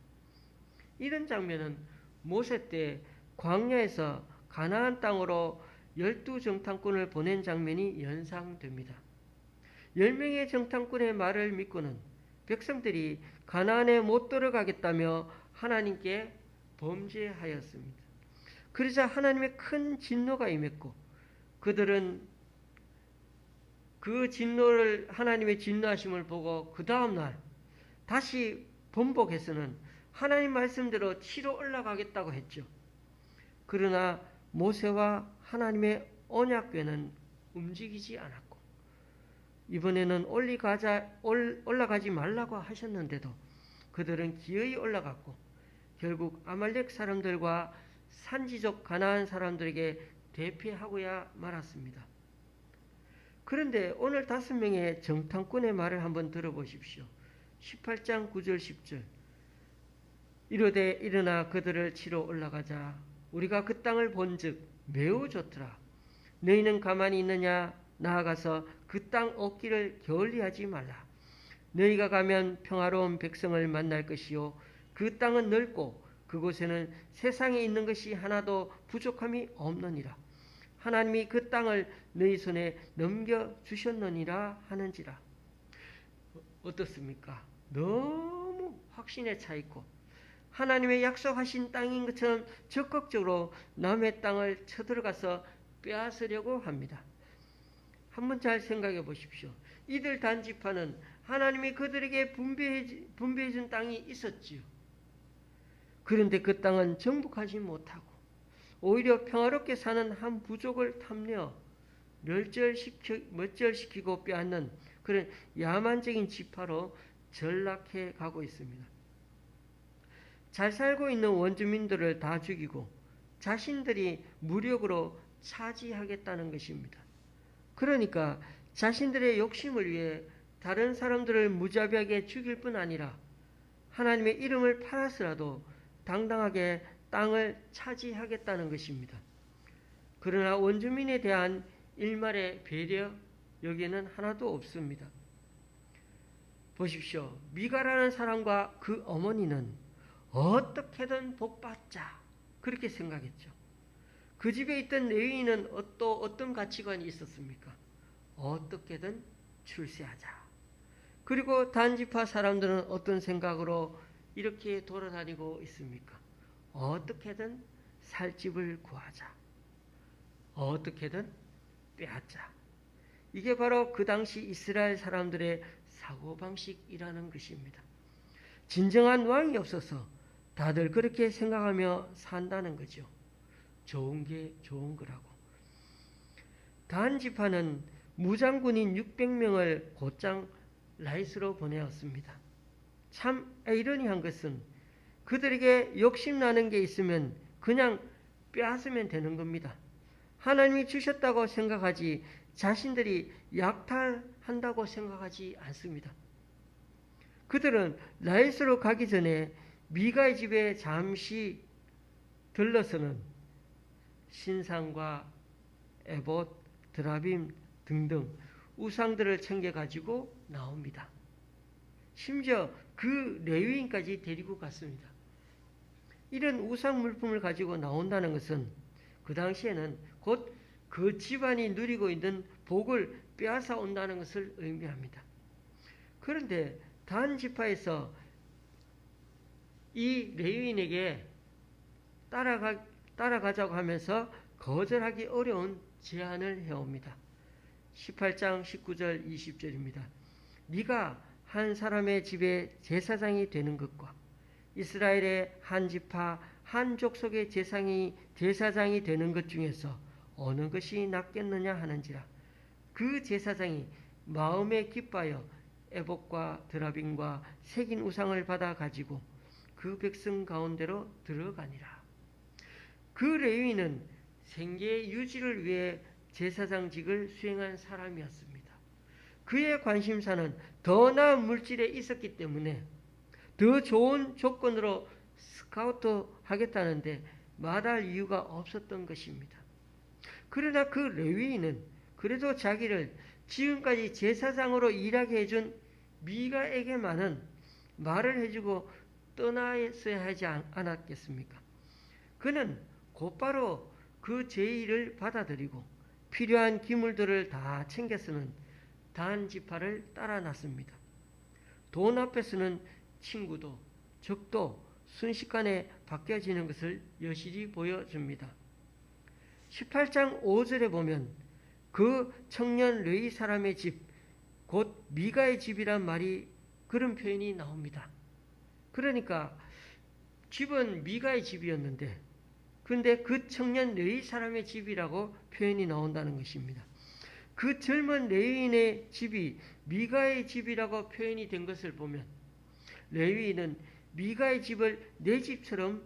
이런 장면은 모세 때 광야에서 가나안 땅으로 12정탐꾼을 보낸 장면이 연상됩니다. 10명의 정탐꾼의 말을 믿고는 백성들이 가나안에 못 들어가겠다며 하나님께 범죄하였습니다. 그러자 하나님의 큰 진노가 임했고 그들은 그 진노를 하나님의 진노하심을 보고 그 다음 날 다시 번복해서는 하나님 말씀대로 치러 올라가겠다고 했죠. 그러나 모세와 하나님의 언약궤는 움직이지 않았고 이번에는 올라가지 말라고 하셨는데도 그들은 기어이 올라갔고 결국 아말렉 사람들과 산지족 가나안 사람들에게 대피하고야 말았습니다. 그런데 오늘 5명의 정탐꾼의 말을 한번 들어보십시오. 18장 9절 10절 이르되 일어나 그들을 치러 올라가자. 우리가 그 땅을 본즉 매우 좋더라. 너희는 가만히 있느냐? 나아가서 그 땅 얻기를 게을리하지 말라. 너희가 가면 평화로운 백성을 만날 것이요 그 땅은 넓고 그곳에는 세상에 있는 것이 하나도 부족함이 없느니라. 하나님이 그 땅을 너희 손에 넘겨주셨느니라 하는지라. 어떻습니까? 너무 확신에 차 있고 하나님의 약속하신 땅인 것처럼 적극적으로 남의 땅을 쳐들어가서 빼앗으려고 합니다. 한번 잘 생각해 보십시오. 이들 단지파는 하나님이 그들에게 분배해 준 땅이 있었지요. 그런데 그 땅은 정복하지 못하고 오히려 평화롭게 사는 한 부족을 탐내어 멸절시키고 빼앗는 그런 야만적인 지파로 전락해 가고 있습니다. 잘 살고 있는 원주민들을 다 죽이고 자신들이 무력으로 차지하겠다는 것입니다. 그러니까 자신들의 욕심을 위해 다른 사람들을 무자비하게 죽일 뿐 아니라 하나님의 이름을 팔아서라도 당당하게 땅을 차지하겠다는 것입니다. 그러나 원주민에 대한 일말의 배려 여기에는 하나도 없습니다. 보십시오. 미가라는 사람과 그 어머니는 어떻게든 복받자 그렇게 생각했죠. 그 집에 있던 레위인은 또 어떤 가치관이 있었습니까? 어떻게든 출세하자. 그리고 단지파 사람들은 어떤 생각으로 이렇게 돌아다니고 있습니까? 어떻게든 살 집을 구하자. 어떻게든 빼앗자. 이게 바로 그 당시 이스라엘 사람들의 사고방식이라는 것입니다. 진정한 왕이 없어서 다들 그렇게 생각하며 산다는 거죠. 좋은 게 좋은 거라고. 단지파는 무장군인 600명을 곧장 라이스로 보내었습니다. 참 아이러니한 것은 그들에게 욕심나는 게 있으면 그냥 빼앗으면 되는 겁니다. 하나님이 주셨다고 생각하지 자신들이 약탈한다고 생각하지 않습니다. 그들은 라이스로 가기 전에 미가의 집에 잠시 들러서는 신상과 에봇, 드라빔 등등 우상들을 챙겨가지고 나옵니다. 심지어 그 레위인까지 데리고 갔습니다. 이런 우상 물품을 가지고 나온다는 것은 그 당시에는 곧 그 집안이 누리고 있는 복을 빼앗아 온다는 것을 의미합니다. 그런데 단 지파에서 이 레위인에게 따라가자고 하면서 거절하기 어려운 제안을 해옵니다. 18장 19절 20절입니다. 네가 한 사람의 집에 제사장이 되는 것과 이스라엘의 한 지파 한 족속의 제사장이 되는 것 중에서 어느 것이 낫겠느냐 하는지라. 그 제사장이 마음에 기뻐하여 에봇과 드라빔과 새긴 우상을 받아 가지고 그 백성 가운데로 들어가니라. 그 레위인은 생계의 유지를 위해 제사장직을 수행한 사람이었습니다. 그의 관심사는 더 나은 물질에 있었기 때문에 더 좋은 조건으로 스카우트 하겠다는데 말할 이유가 없었던 것입니다. 그러나 그 레위인은 그래도 자기를 지금까지 제사장으로 일하게 해준 미가에게만은 말을 해주고 떠나서야 하지 않았겠습니까? 그는 곧바로 그 제의를 받아들이고 필요한 기물들을 다 챙겨서는 단 지파를 따라 났습니다. 돈 앞에서는 친구도 적도 순식간에 바뀌어지는 것을 여실히 보여줍니다. 18장 5절에 보면 그 청년 레위 사람의 집, 곧 미가의 집이란 말이 그런 표현이 나옵니다. 그러니까 집은 미가의 집이었는데 근데 그 청년 레위 사람의 집이라고 표현이 나온다는 것입니다. 그 젊은 레위인의 집이 미가의 집이라고 표현이 된 것을 보면 레위인은 미가의 집을 내 집처럼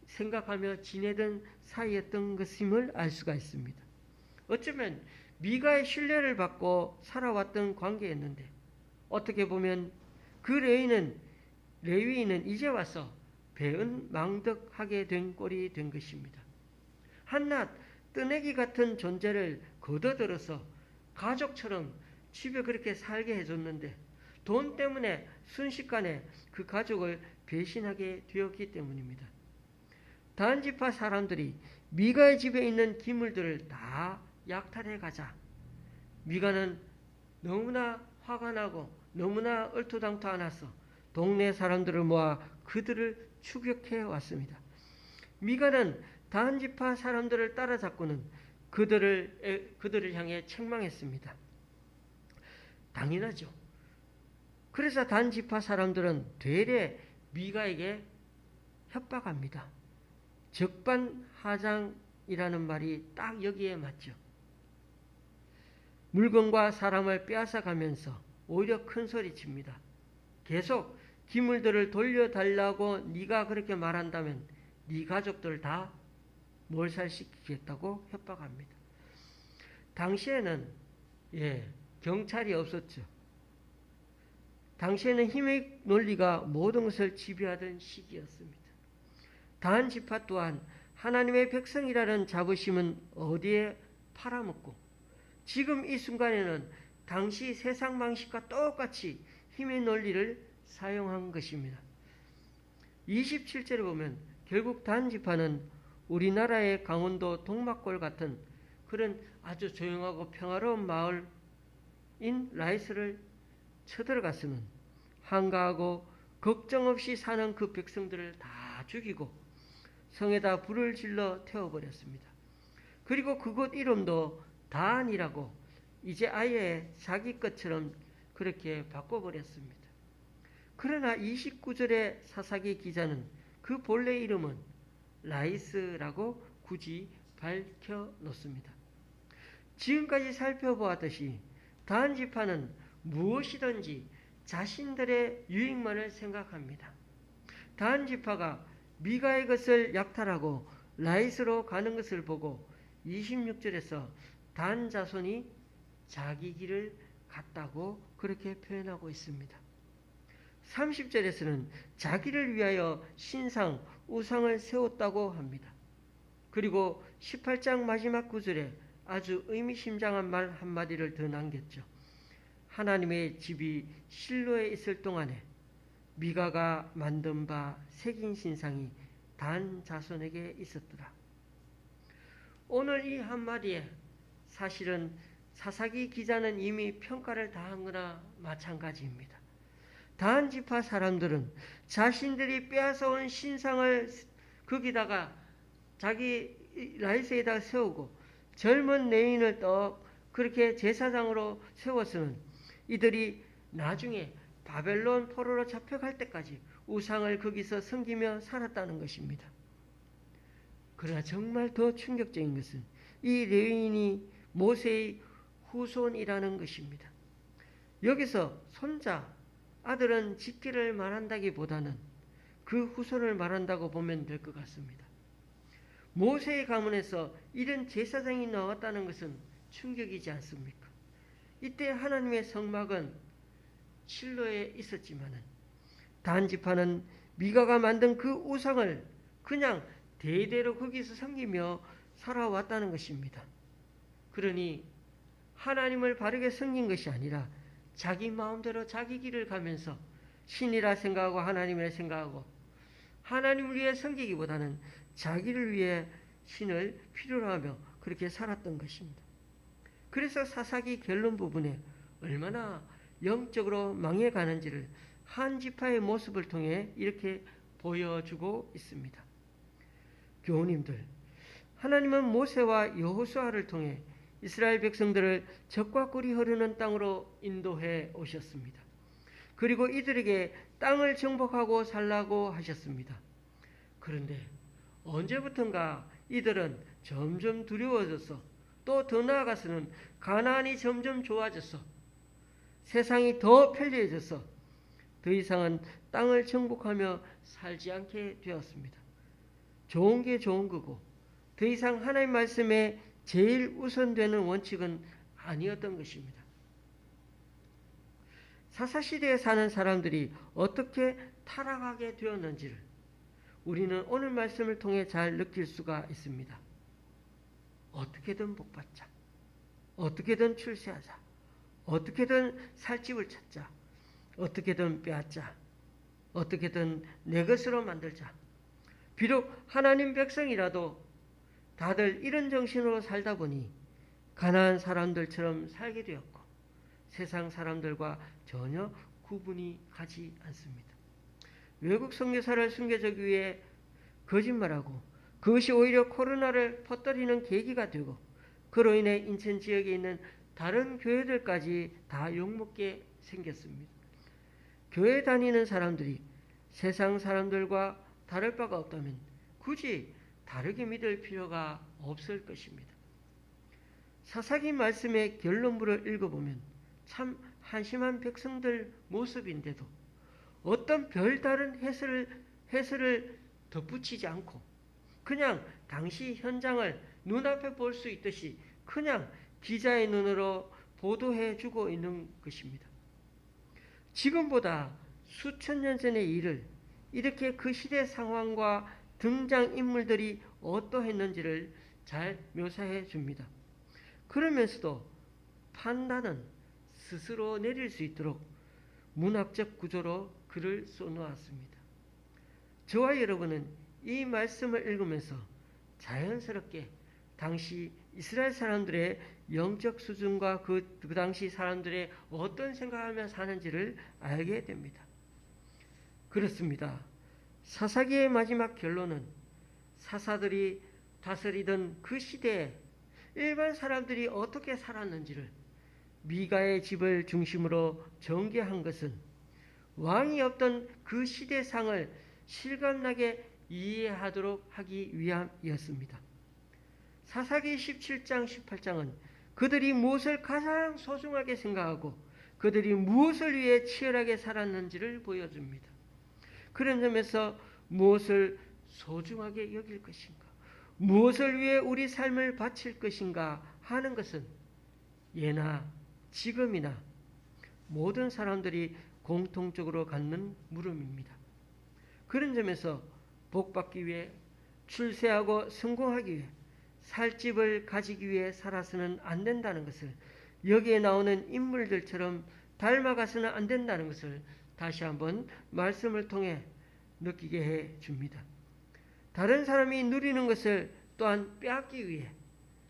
생각하며 지내던 사이였던 것임을 알 수가 있습니다. 어쩌면 미가의 신뢰를 받고 살아왔던 관계였는데 어떻게 보면 그 레위인은 이제 와서 배은망덕하게 된 꼴이 된 것입니다. 한낱 뜨내기 같은 존재를 거둬들어서 가족처럼 집에 그렇게 살게 해줬는데 돈 때문에 순식간에 그 가족을 배신하게 되었기 때문입니다. 단 지파 사람들이 미가의 집에 있는 기물들을 다 약탈해 가자. 미가는 너무나 화가 나고 너무나 얼토당토안아서 동네 사람들을 모아 그들을 추격해 왔습니다. 미가는 단 지파 사람들을 따라잡고는 그들을 향해 책망했습니다. 당연하죠. 그래서 단 지파 사람들은 되레 미가에게 협박합니다. 적반하장이라는 말이 딱 여기에 맞죠. 물건과 사람을 빼앗아 가면서 오히려 큰 소리 칩니다. 계속 기물들을 돌려달라고 네가 그렇게 말한다면 네 가족들 다 몰살시키겠다고 협박합니다. 당시에는 경찰이 없었죠. 당시에는 힘의 논리가 모든 것을 지배하던 시기였습니다. 단 지파 또한 하나님의 백성이라는 자부심은 어디에 팔아먹고 지금 이 순간에는 당시 세상 방식과 똑같이 힘의 논리를 사용한 것입니다. 27절에 보면 결국 단 지파는 우리나라의 강원도 동막골 같은 그런 아주 조용하고 평화로운 마을인 라이스를 쳐들어가서는 한가하고 걱정 없이 사는 그 백성들을 다 죽이고 성에다 불을 질러 태워버렸습니다. 그리고 그곳 이름도 단이라고 이제 아예 자기 것처럼 그렇게 바꿔버렸습니다. 그러나 29절의 사사기 기자는 그 본래 이름은 라이스라고 굳이 밝혀 놓습니다. 지금까지 살펴보았듯이 단 지파는 무엇이든지 자신들의 유익만을 생각합니다. 단 지파가 미가의 것을 약탈하고 라이스로 가는 것을 보고 26절에서 단 자손이 자기 길을 갔다고 그렇게 표현하고 있습니다. 30절에서는 자기를 위하여 신상, 우상을 세웠다고 합니다. 그리고 18장 마지막 구절에 아주 의미심장한 말 한마디를 더 남겼죠. 하나님의 집이 실로에 있을 동안에 미가가 만든 바 새긴 신상이 단 자손에게 있었더라. 오늘 이 한마디에 사실은 사사기 기자는 이미 평가를 다한 거나 마찬가지입니다. 단 지파 사람들은 자신들이 빼앗아온 신상을 거기다가 자기 라이스에다 세우고 젊은 레위인을 또 그렇게 제사장으로 세워서는 이들이 나중에 바벨론 포로로 잡혀갈 때까지 우상을 거기서 섬기며 살았다는 것입니다. 그러나 정말 더 충격적인 것은 이 레위인이 모세의 후손이라는 것입니다. 여기서 손자, 아들은 짓기를 말한다기보다는 그 후손을 말한다고 보면 될 것 같습니다. 모세의 가문에서 이런 제사장이 나왔다는 것은 충격이지 않습니까? 이때 하나님의 성막은 실로에 있었지만은 단 지파는 미가가 만든 그 우상을 그냥 대대로 거기서 섬기며 살아왔다는 것입니다. 그러니 하나님을 바르게 섬긴 것이 아니라 자기 마음대로 자기 길을 가면서 신이라 생각하고 하나님이라 생각하고 하나님을 위해 섬기기보다는 자기를 위해 신을 필요로 하며 그렇게 살았던 것입니다. 그래서 사사기 결론 부분에 얼마나 영적으로 망해가는지를 한 지파의 모습을 통해 이렇게 보여주고 있습니다. 교우님들, 하나님은 모세와 여호수아를 통해 이스라엘 백성들을 적과 꿀이 흐르는 땅으로 인도해 오셨습니다. 그리고 이들에게 땅을 정복하고 살라고 하셨습니다. 그런데 언제부턴가 이들은 점점 두려워졌어. 또 더 나아가서는 가나안이 점점 좋아졌어. 세상이 더 편리해졌어. 더 이상은 땅을 정복하며 살지 않게 되었습니다. 좋은 게 좋은 거고 더 이상 하나님 말씀에 제일 우선되는 원칙은 아니었던 것입니다. 사사시대에 사는 사람들이 어떻게 타락하게 되었는지를 우리는 오늘 말씀을 통해 잘 느낄 수가 있습니다. 어떻게든 복받자. 어떻게든 출세하자. 어떻게든 살 집을 찾자. 어떻게든 빼앗자. 어떻게든 내 것으로 만들자. 비록 하나님 백성이라도 다들 이런 정신으로 살다 보니 가난한 사람들처럼 살게 되었고 세상 사람들과 전혀 구분이 가지 않습니다. 외국 선교사를 숨겨주기 위해 거짓말하고 그것이 오히려 코로나를 퍼뜨리는 계기가 되고 그로 인해 인천 지역에 있는 다른 교회들까지 다 욕먹게 생겼습니다. 교회 다니는 사람들이 세상 사람들과 다를 바가 없다면 굳이 다르게 믿을 필요가 없을 것입니다. 사사기 말씀의 결론부를 읽어보면 참 한심한 백성들 모습인데도 어떤 별다른 해설을 덧붙이지 않고 그냥 당시 현장을 눈앞에 볼 수 있듯이 그냥 기자의 눈으로 보도해주고 있는 것입니다. 지금보다 수천 년 전의 일을 이렇게 그 시대 상황과 등장인물들이 어떠했는지를 잘 묘사해 줍니다. 그러면서도 판단은 스스로 내릴 수 있도록 문학적 구조로 글을 써놓았습니다. 저와 여러분은 이 말씀을 읽으면서 자연스럽게 당시 이스라엘 사람들의 영적 수준과 그 당시 사람들의 어떤 생각하며 사는지를 알게 됩니다. 그렇습니다. 사사기의 마지막 결론은 사사들이 다스리던 그 시대에 일반 사람들이 어떻게 살았는지를 미가의 집을 중심으로 전개한 것은 왕이 없던 그 시대상을 실감나게 이해하도록 하기 위함이었습니다. 사사기 17장 18장은 그들이 무엇을 가장 소중하게 생각하고 그들이 무엇을 위해 치열하게 살았는지를 보여줍니다. 그런 점에서 무엇을 소중하게 여길 것인가, 무엇을 위해 우리 삶을 바칠 것인가 하는 것은 예나 지금이나 모든 사람들이 공통적으로 갖는 물음입니다. 그런 점에서 복받기 위해 출세하고 성공하기 위해 살 집을 가지기 위해 살아서는 안 된다는 것을 여기에 나오는 인물들처럼 닮아가서는 안 된다는 것을 다시 한번 말씀을 통해 느끼게 해 줍니다. 다른 사람이 누리는 것을 또한 빼앗기 위해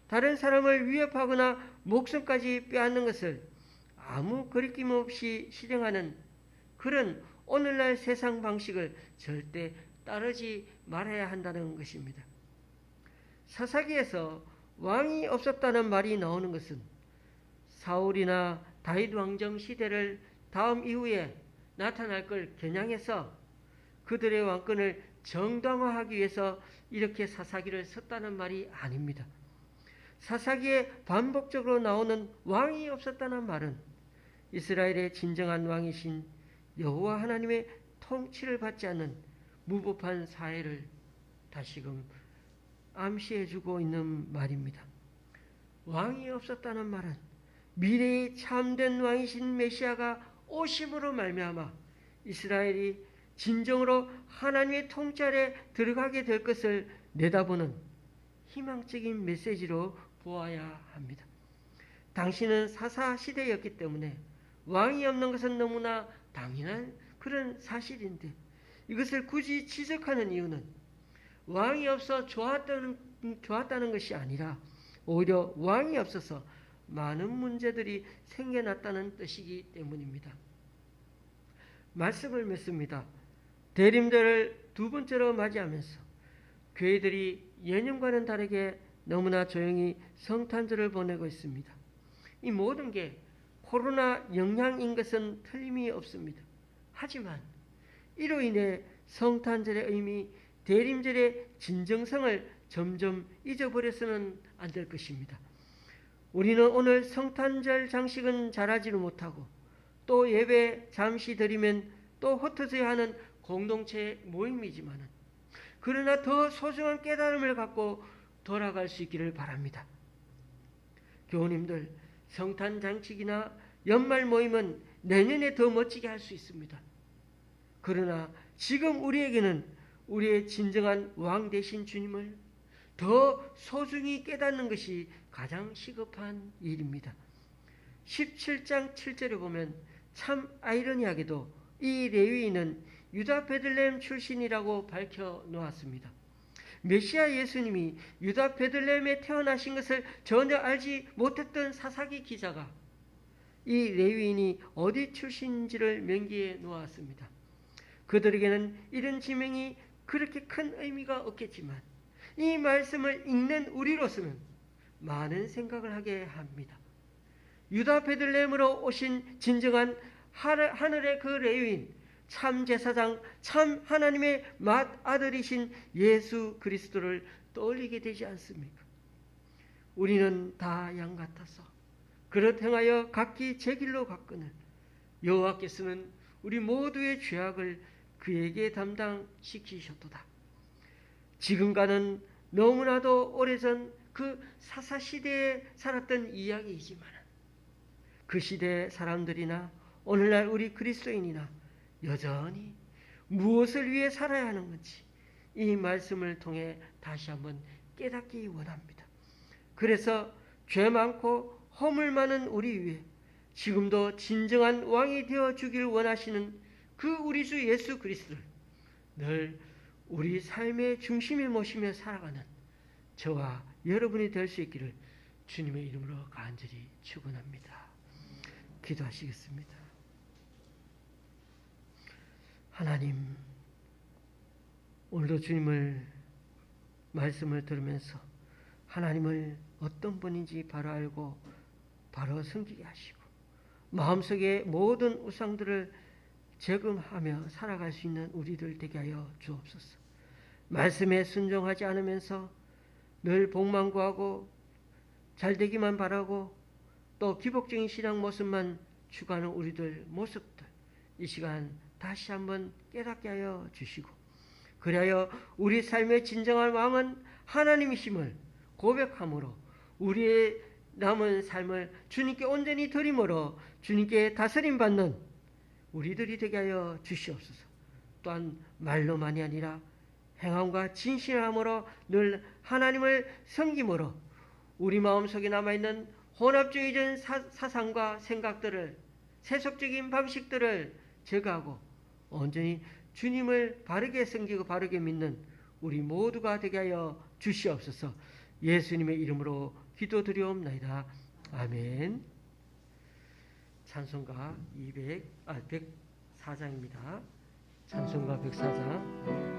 다른 사람을 위협하거나 목숨까지 빼앗는 것을 아무 거리낌 없이 실행하는 그런 오늘날 세상 방식을 절대 따르지 말아야 한다는 것입니다. 사사기에서 왕이 없었다는 말이 나오는 것은 사울이나 다윗 왕정 시대를 다음 이후에 나타날 걸 겨냥해서 그들의 왕권을 정당화하기 위해서 이렇게 사사기를 썼다는 말이 아닙니다. 사사기에 반복적으로 나오는 왕이 없었다는 말은 이스라엘의 진정한 왕이신 여호와 하나님의 통치를 받지 않는 무법한 사회를 다시금 암시해주고 있는 말입니다. 왕이 없었다는 말은 미래의 참된 왕이신 메시아가 오심으로 말미암아 이스라엘이 진정으로 하나님의 통치 아래 들어가게 될 것을 내다보는 희망적인 메시지로 보아야 합니다. 당시는 사사시대였기 때문에 왕이 없는 것은 너무나 당연한 그런 사실인데 이것을 굳이 지적하는 이유는 왕이 없어 좋았다는 것이 아니라 오히려 왕이 없어서 많은 문제들이 생겨났다는 뜻이기 때문입니다. 말씀을 맺습니다. 대림절을 두 번째로 맞이하면서 교회들이 예년과는 다르게 너무나 조용히 성탄절을 보내고 있습니다. 이 모든 게 코로나 영향인 것은 틀림이 없습니다. 하지만 이로 인해 성탄절의 의미, 대림절의 진정성을 점점 잊어버려서는 안 될 것입니다. 우리는 오늘 성탄절 장식은 잘하지를 못하고 또 예배 잠시 드리면 또 흩어져야 하는 공동체 모임이지만 그러나 더 소중한 깨달음을 갖고 돌아갈 수 있기를 바랍니다. 교우님들, 성탄 장식이나 연말 모임은 내년에 더 멋지게 할 수 있습니다. 그러나 지금 우리에게는 우리의 진정한 왕 되신 주님을 더 소중히 깨닫는 것이 가장 시급한 일입니다. 17장 7절에 보면 참 아이러니하게도 이 레위인은 유다 베들레헴 출신이라고 밝혀 놓았습니다. 메시아 예수님이 유다 베들레헴에 태어나신 것을 전혀 알지 못했던 사사기 기자가 이 레위인이 어디 출신인지를 명기해 놓았습니다. 그들에게는 이런 지명이 그렇게 큰 의미가 없겠지만 이 말씀을 읽는 우리로서는 많은 생각을 하게 합니다. 유다 베들레헴으로 오신 진정한 하늘의 그 레위인, 참 제사장, 참 하나님의 맏아들이신 예수 그리스도를 떠올리게 되지 않습니까? 우리는 다 양 같아서 그릇 행하여 각기 제 길로 갔거늘 여호와께서는 우리 모두의 죄악을 그에게 담당시키셨도다. 지금과는 너무나도 오래전 그 사사시대에 살았던 이야기이지만 그 시대의 사람들이나 오늘날 우리 그리스도인이나 여전히 무엇을 위해 살아야 하는 건지 이 말씀을 통해 다시 한번 깨닫기 원합니다. 그래서 죄 많고 허물 많은 우리 위해 지금도 진정한 왕이 되어 주길 원하시는 그 우리 주 예수 그리스도를 늘 우리 삶의 중심에 모시며 살아가는 저와 여러분이 될 수 있기를 주님의 이름으로 간절히 축원합니다. 기도하시겠습니다. 하나님, 오늘도 주님을 말씀을 들으면서 하나님을 어떤 분인지 바로 알고 바로 섬기게 하시고 마음속에 모든 우상들을 제금하며 살아갈 수 있는 우리들 되게 하여 주옵소서. 말씀에 순종하지 않으면서 늘 복만 구하고 잘되기만 바라고 또 기복적인 신앙 모습만 추구하는 우리들 모습들 이 시간 다시 한번 깨닫게 하여 주시고 그리하여 우리 삶의 진정한 왕은 하나님이심을 고백함으로 우리의 남은 삶을 주님께 온전히 드림으로 주님께 다스림 받는 우리들이 되게 하여 주시옵소서. 또한 말로만이 아니라 행함과 진실함으로 늘 하나님을 섬김으로 우리 마음속에 남아있는 혼합주의적인 사상과 생각들을 세속적인 방식들을 제거하고 온전히 주님을 바르게 섬기고 바르게 믿는 우리 모두가 되게 하여 주시옵소서. 예수님의 이름으로 기도드리옵나이다. 아멘. 찬송가 104장입니다. 찬송가 104장.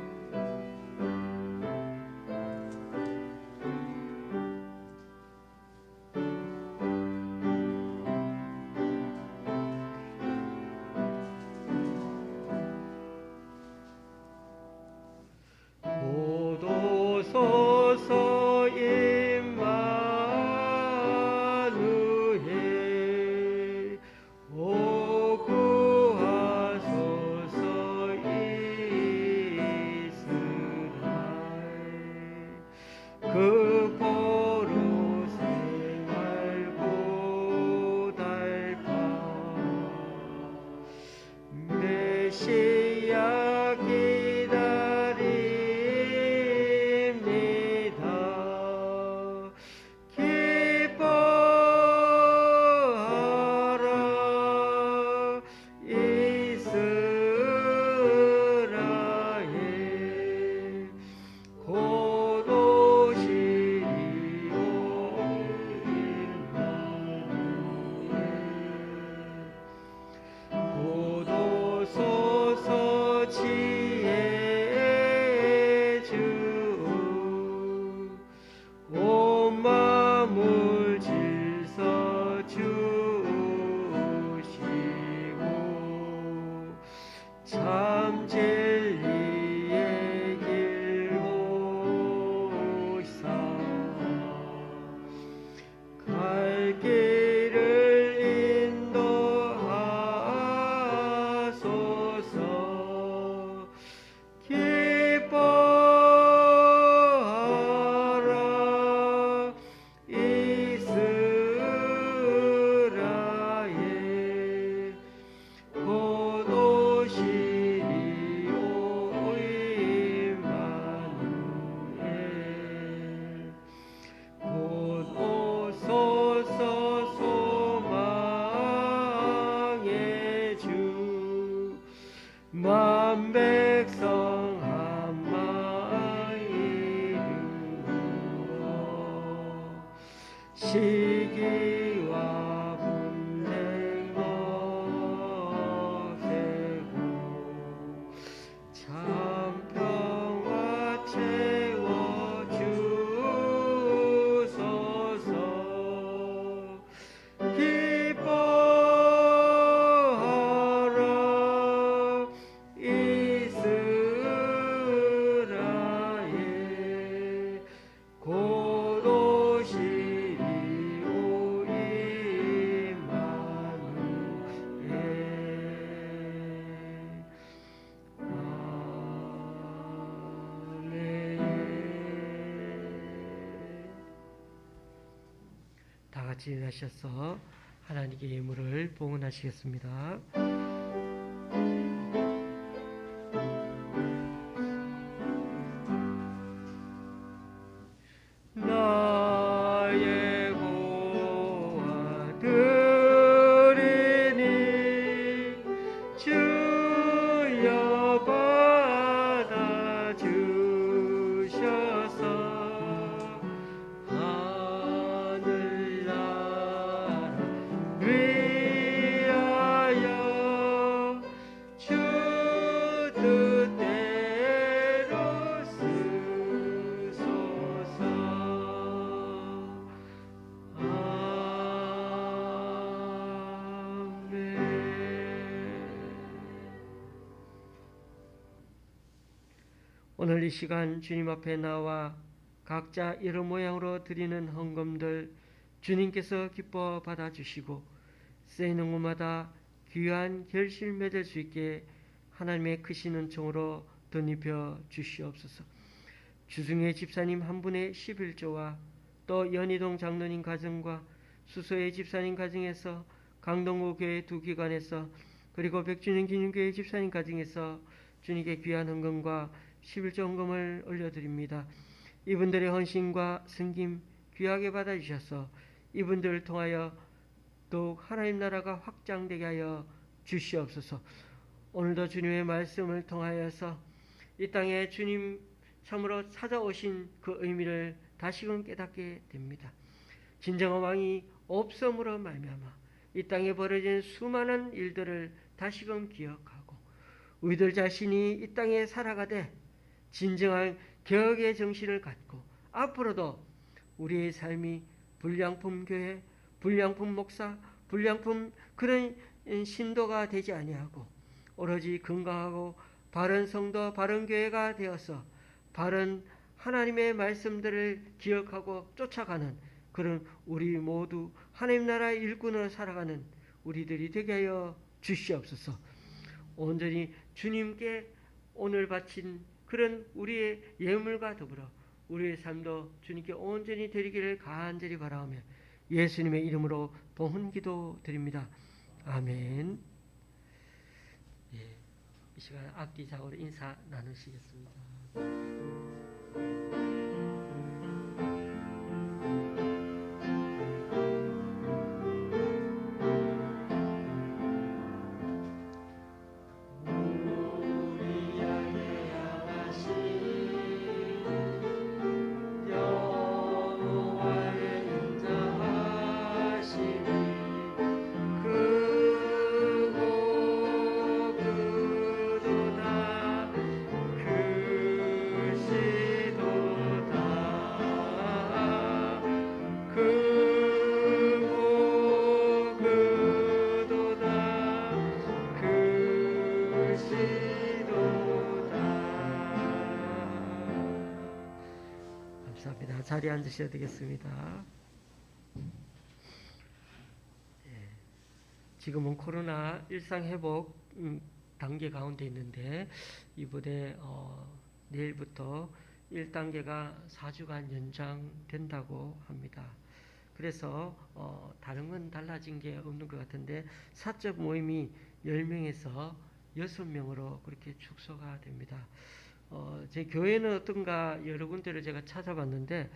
참 진리의 길 보이사 갈 길을 인도하소서. 기뻐하라 이스라엘 곧 오시리 오 임마누엘 곧 오소서 소망의 주 만 백성 한 마음 이루어 시기와 분쟁 없애고 참 평화 채워 주소서. 기뻐하라 이스라엘 곧 오시리 오 임마누엘. 다 같이 일어나셔서 하나님께 예물을 봉헌하시겠습니다. 나의 고아 드리니 주여 받아 주셔서 하늘나라 위하여 주 뜻대로 쓰소서. 오늘 이 시간 주님 앞에 나와 각자 이런 모양으로 드리는 헌금들 주님께서 기뻐 받아주시고 쓰이는 곳마다 귀한 결실 맺을 수 있게 하나님의 크신 은총으로 덧입혀 주시옵소서. 주중에 집사님 한 분의 11조와 또 연희동 장로님 가정과 수소의 집사님 가정에서 강동구 교회 두 기관에서 그리고 백주년 기념교회 집사님 가정에서 주님께 귀한 헌금과 11조 헌금을 올려드립니다. 이분들의 헌신과 섬김 귀하게 받아주셔서 이분들을 통하여 더욱 하나님 나라가 확장되게 하여 주시옵소서. 오늘도 주님의 말씀을 통하여서 이 땅에 주님 참으로 찾아오신 그 의미를 다시금 깨닫게 됩니다. 진정한 왕이 없음으로 말미암아 이 땅에 벌어진 수많은 일들을 다시금 기억하고 우리들 자신이 이 땅에 살아가되 진정한 개혁의 정신을 갖고 앞으로도 우리의 삶이 불량품 교회, 불량품 목사, 불량품 그런 신도가 되지 아니하고 오로지 건강하고 바른 성도, 바른 교회가 되어서 바른 하나님의 말씀들을 기억하고 쫓아가는 그런 우리 모두 하나님 나라 일꾼으로 살아가는 우리들이 되게 하여 주시옵소서. 온전히 주님께 오늘 바친 그런 우리의 예물과 더불어 우리의 삶도 주님께 온전히 드리기를 간절히 바라오며 예수님의 이름으로 봉헌기도 드립니다. 아멘. 예, 이 시간 악기작으로 인사 나누시겠습니다. 그시도 자리에 앉으셔야 되겠습니다. 지금은 코로나 일상회복 단계 가운데 있는데 이번에 내일부터 1단계가 4주간 연장된다고 합니다. 그래서 다른 건 달라진 게 없는 것 같은데 사적 모임이 10명에서 6명으로 그렇게 축소가 됩니다. 제 교회는 어떤가 여러 군데를 제가 찾아봤는데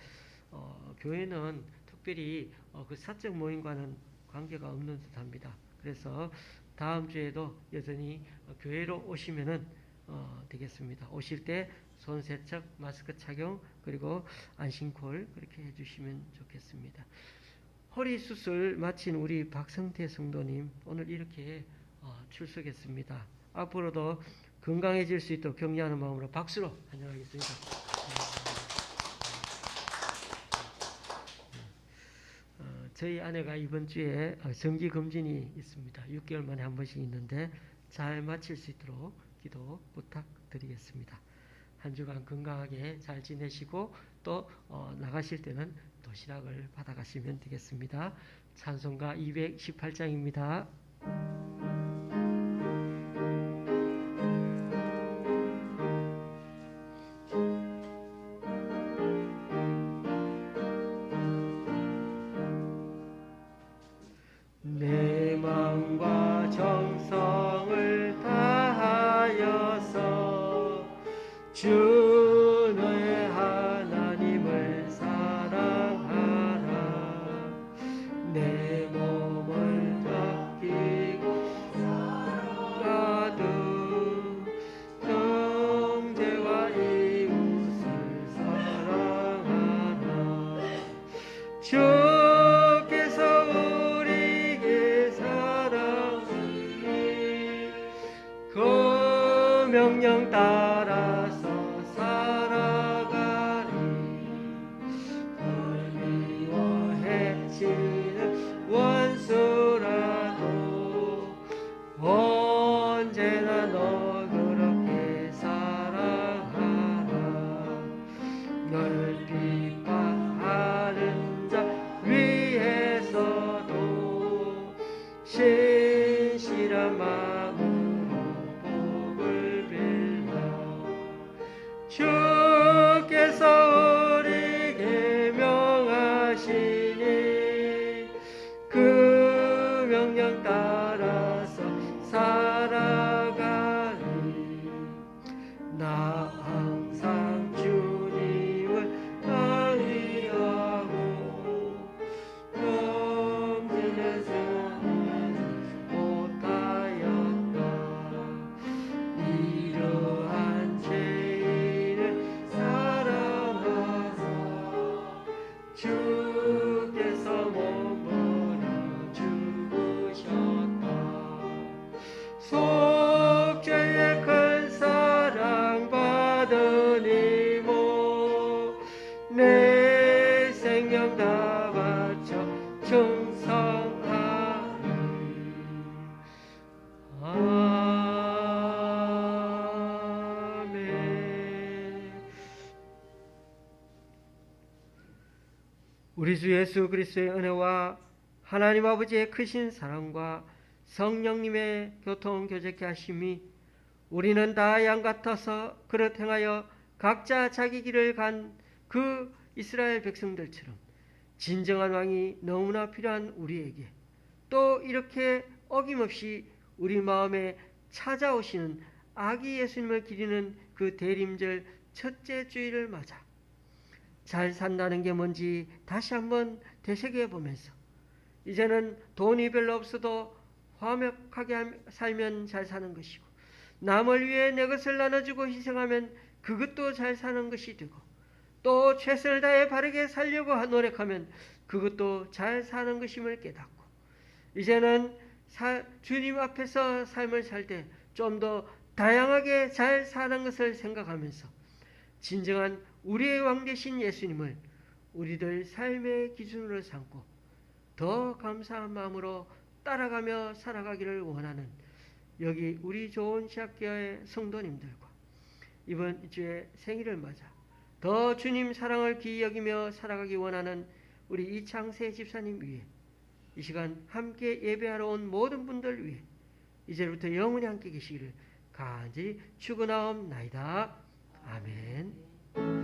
교회는 특별히 그 사적 모임과는 관계가 없는 듯합니다. 그래서 다음 주에도 여전히 교회로 오시면은 되겠습니다. 오실 때 손 세척, 마스크 착용, 그리고 안심콜 그렇게 해주시면 좋겠습니다. 허리 수술 마친 우리 박성태 성도님 오늘 이렇게 출석했습니다. 앞으로도 건강해질 수 있도록 격려하는 마음으로 박수로 환영하겠습니다. 저희 아내가 이번 주에 정기검진이 있습니다. 6개월 만에 한 번씩 있는데 잘 마칠 수 있도록 기도 부탁드리겠습니다. 한 주간 건강하게 잘 지내시고 또 나가실 때는 도시락을 받아가시면 되겠습니다. 찬송가 218장입니다. 내 마음과 정성을 다하여서 주 너의 하나님을 사랑하라. 내 몸을 아끼고 살아가도 형제와 이웃을 사랑하라. 주께서 우리에게 사랑하니 그 명령 따라서 살아가리. 널 미워해치는 원수라도 언제나 너 그렇게 사랑하라. 널 비판하는 자 위에서도 신실한 마음으로 복을 빌라. 주께서 우리에게 명하시니 그 명령 따라서 살아가리. 나 항상 주님을 의지하고 검진의 생활을 못하였다. 이러한 죄인을 사랑하사 주께서 몸으로 죽으셨다. 속죄의 큰 사랑 받으니 내 생명 다 바쳐 충성하리. 아멘. 우리 주 예수 그리스도의 은혜와 하나님 아버지의 크신 사랑과 성령님의 교통 교제케 하심이 우리는 다 양 같아서 그릇 행하여 각자 자기 길을 간 그 이스라엘 백성들처럼 진정한 왕이 너무나 필요한 우리에게 또 이렇게 어김없이 우리 마음에 찾아오시는 아기 예수님을 기리는 그 대림절 첫째 주일을 맞아 잘 산다는 게 뭔지 다시 한번 되새겨 보면서 이제는 돈이 별로 없어도 화목하게 살면 잘 사는 것이고 남을 위해 내 것을 나눠주고 희생하면 그것도 잘 사는 것이 되고 또 최선을 다해 바르게 살려고 노력하면 그것도 잘 사는 것임을 깨닫고 이제는 주님 앞에서 삶을 살 때 좀 더 다양하게 잘 사는 것을 생각하면서 진정한 우리의 왕 되신 예수님을 우리들 삶의 기준으로 삼고 더 감사한 마음으로 따라가며 살아가기를 원하는 여기 우리 좋은 시학교의 성도님들과 이번 주에 생일을 맞아 더 주님 사랑을 귀히 여기며 살아가기 원하는 우리 이창세 집사님 위해 이 시간 함께 예배하러 온 모든 분들 위해 이제부터 영원히 함께 계시기를 간절히 축원하옵나이다. 아멘.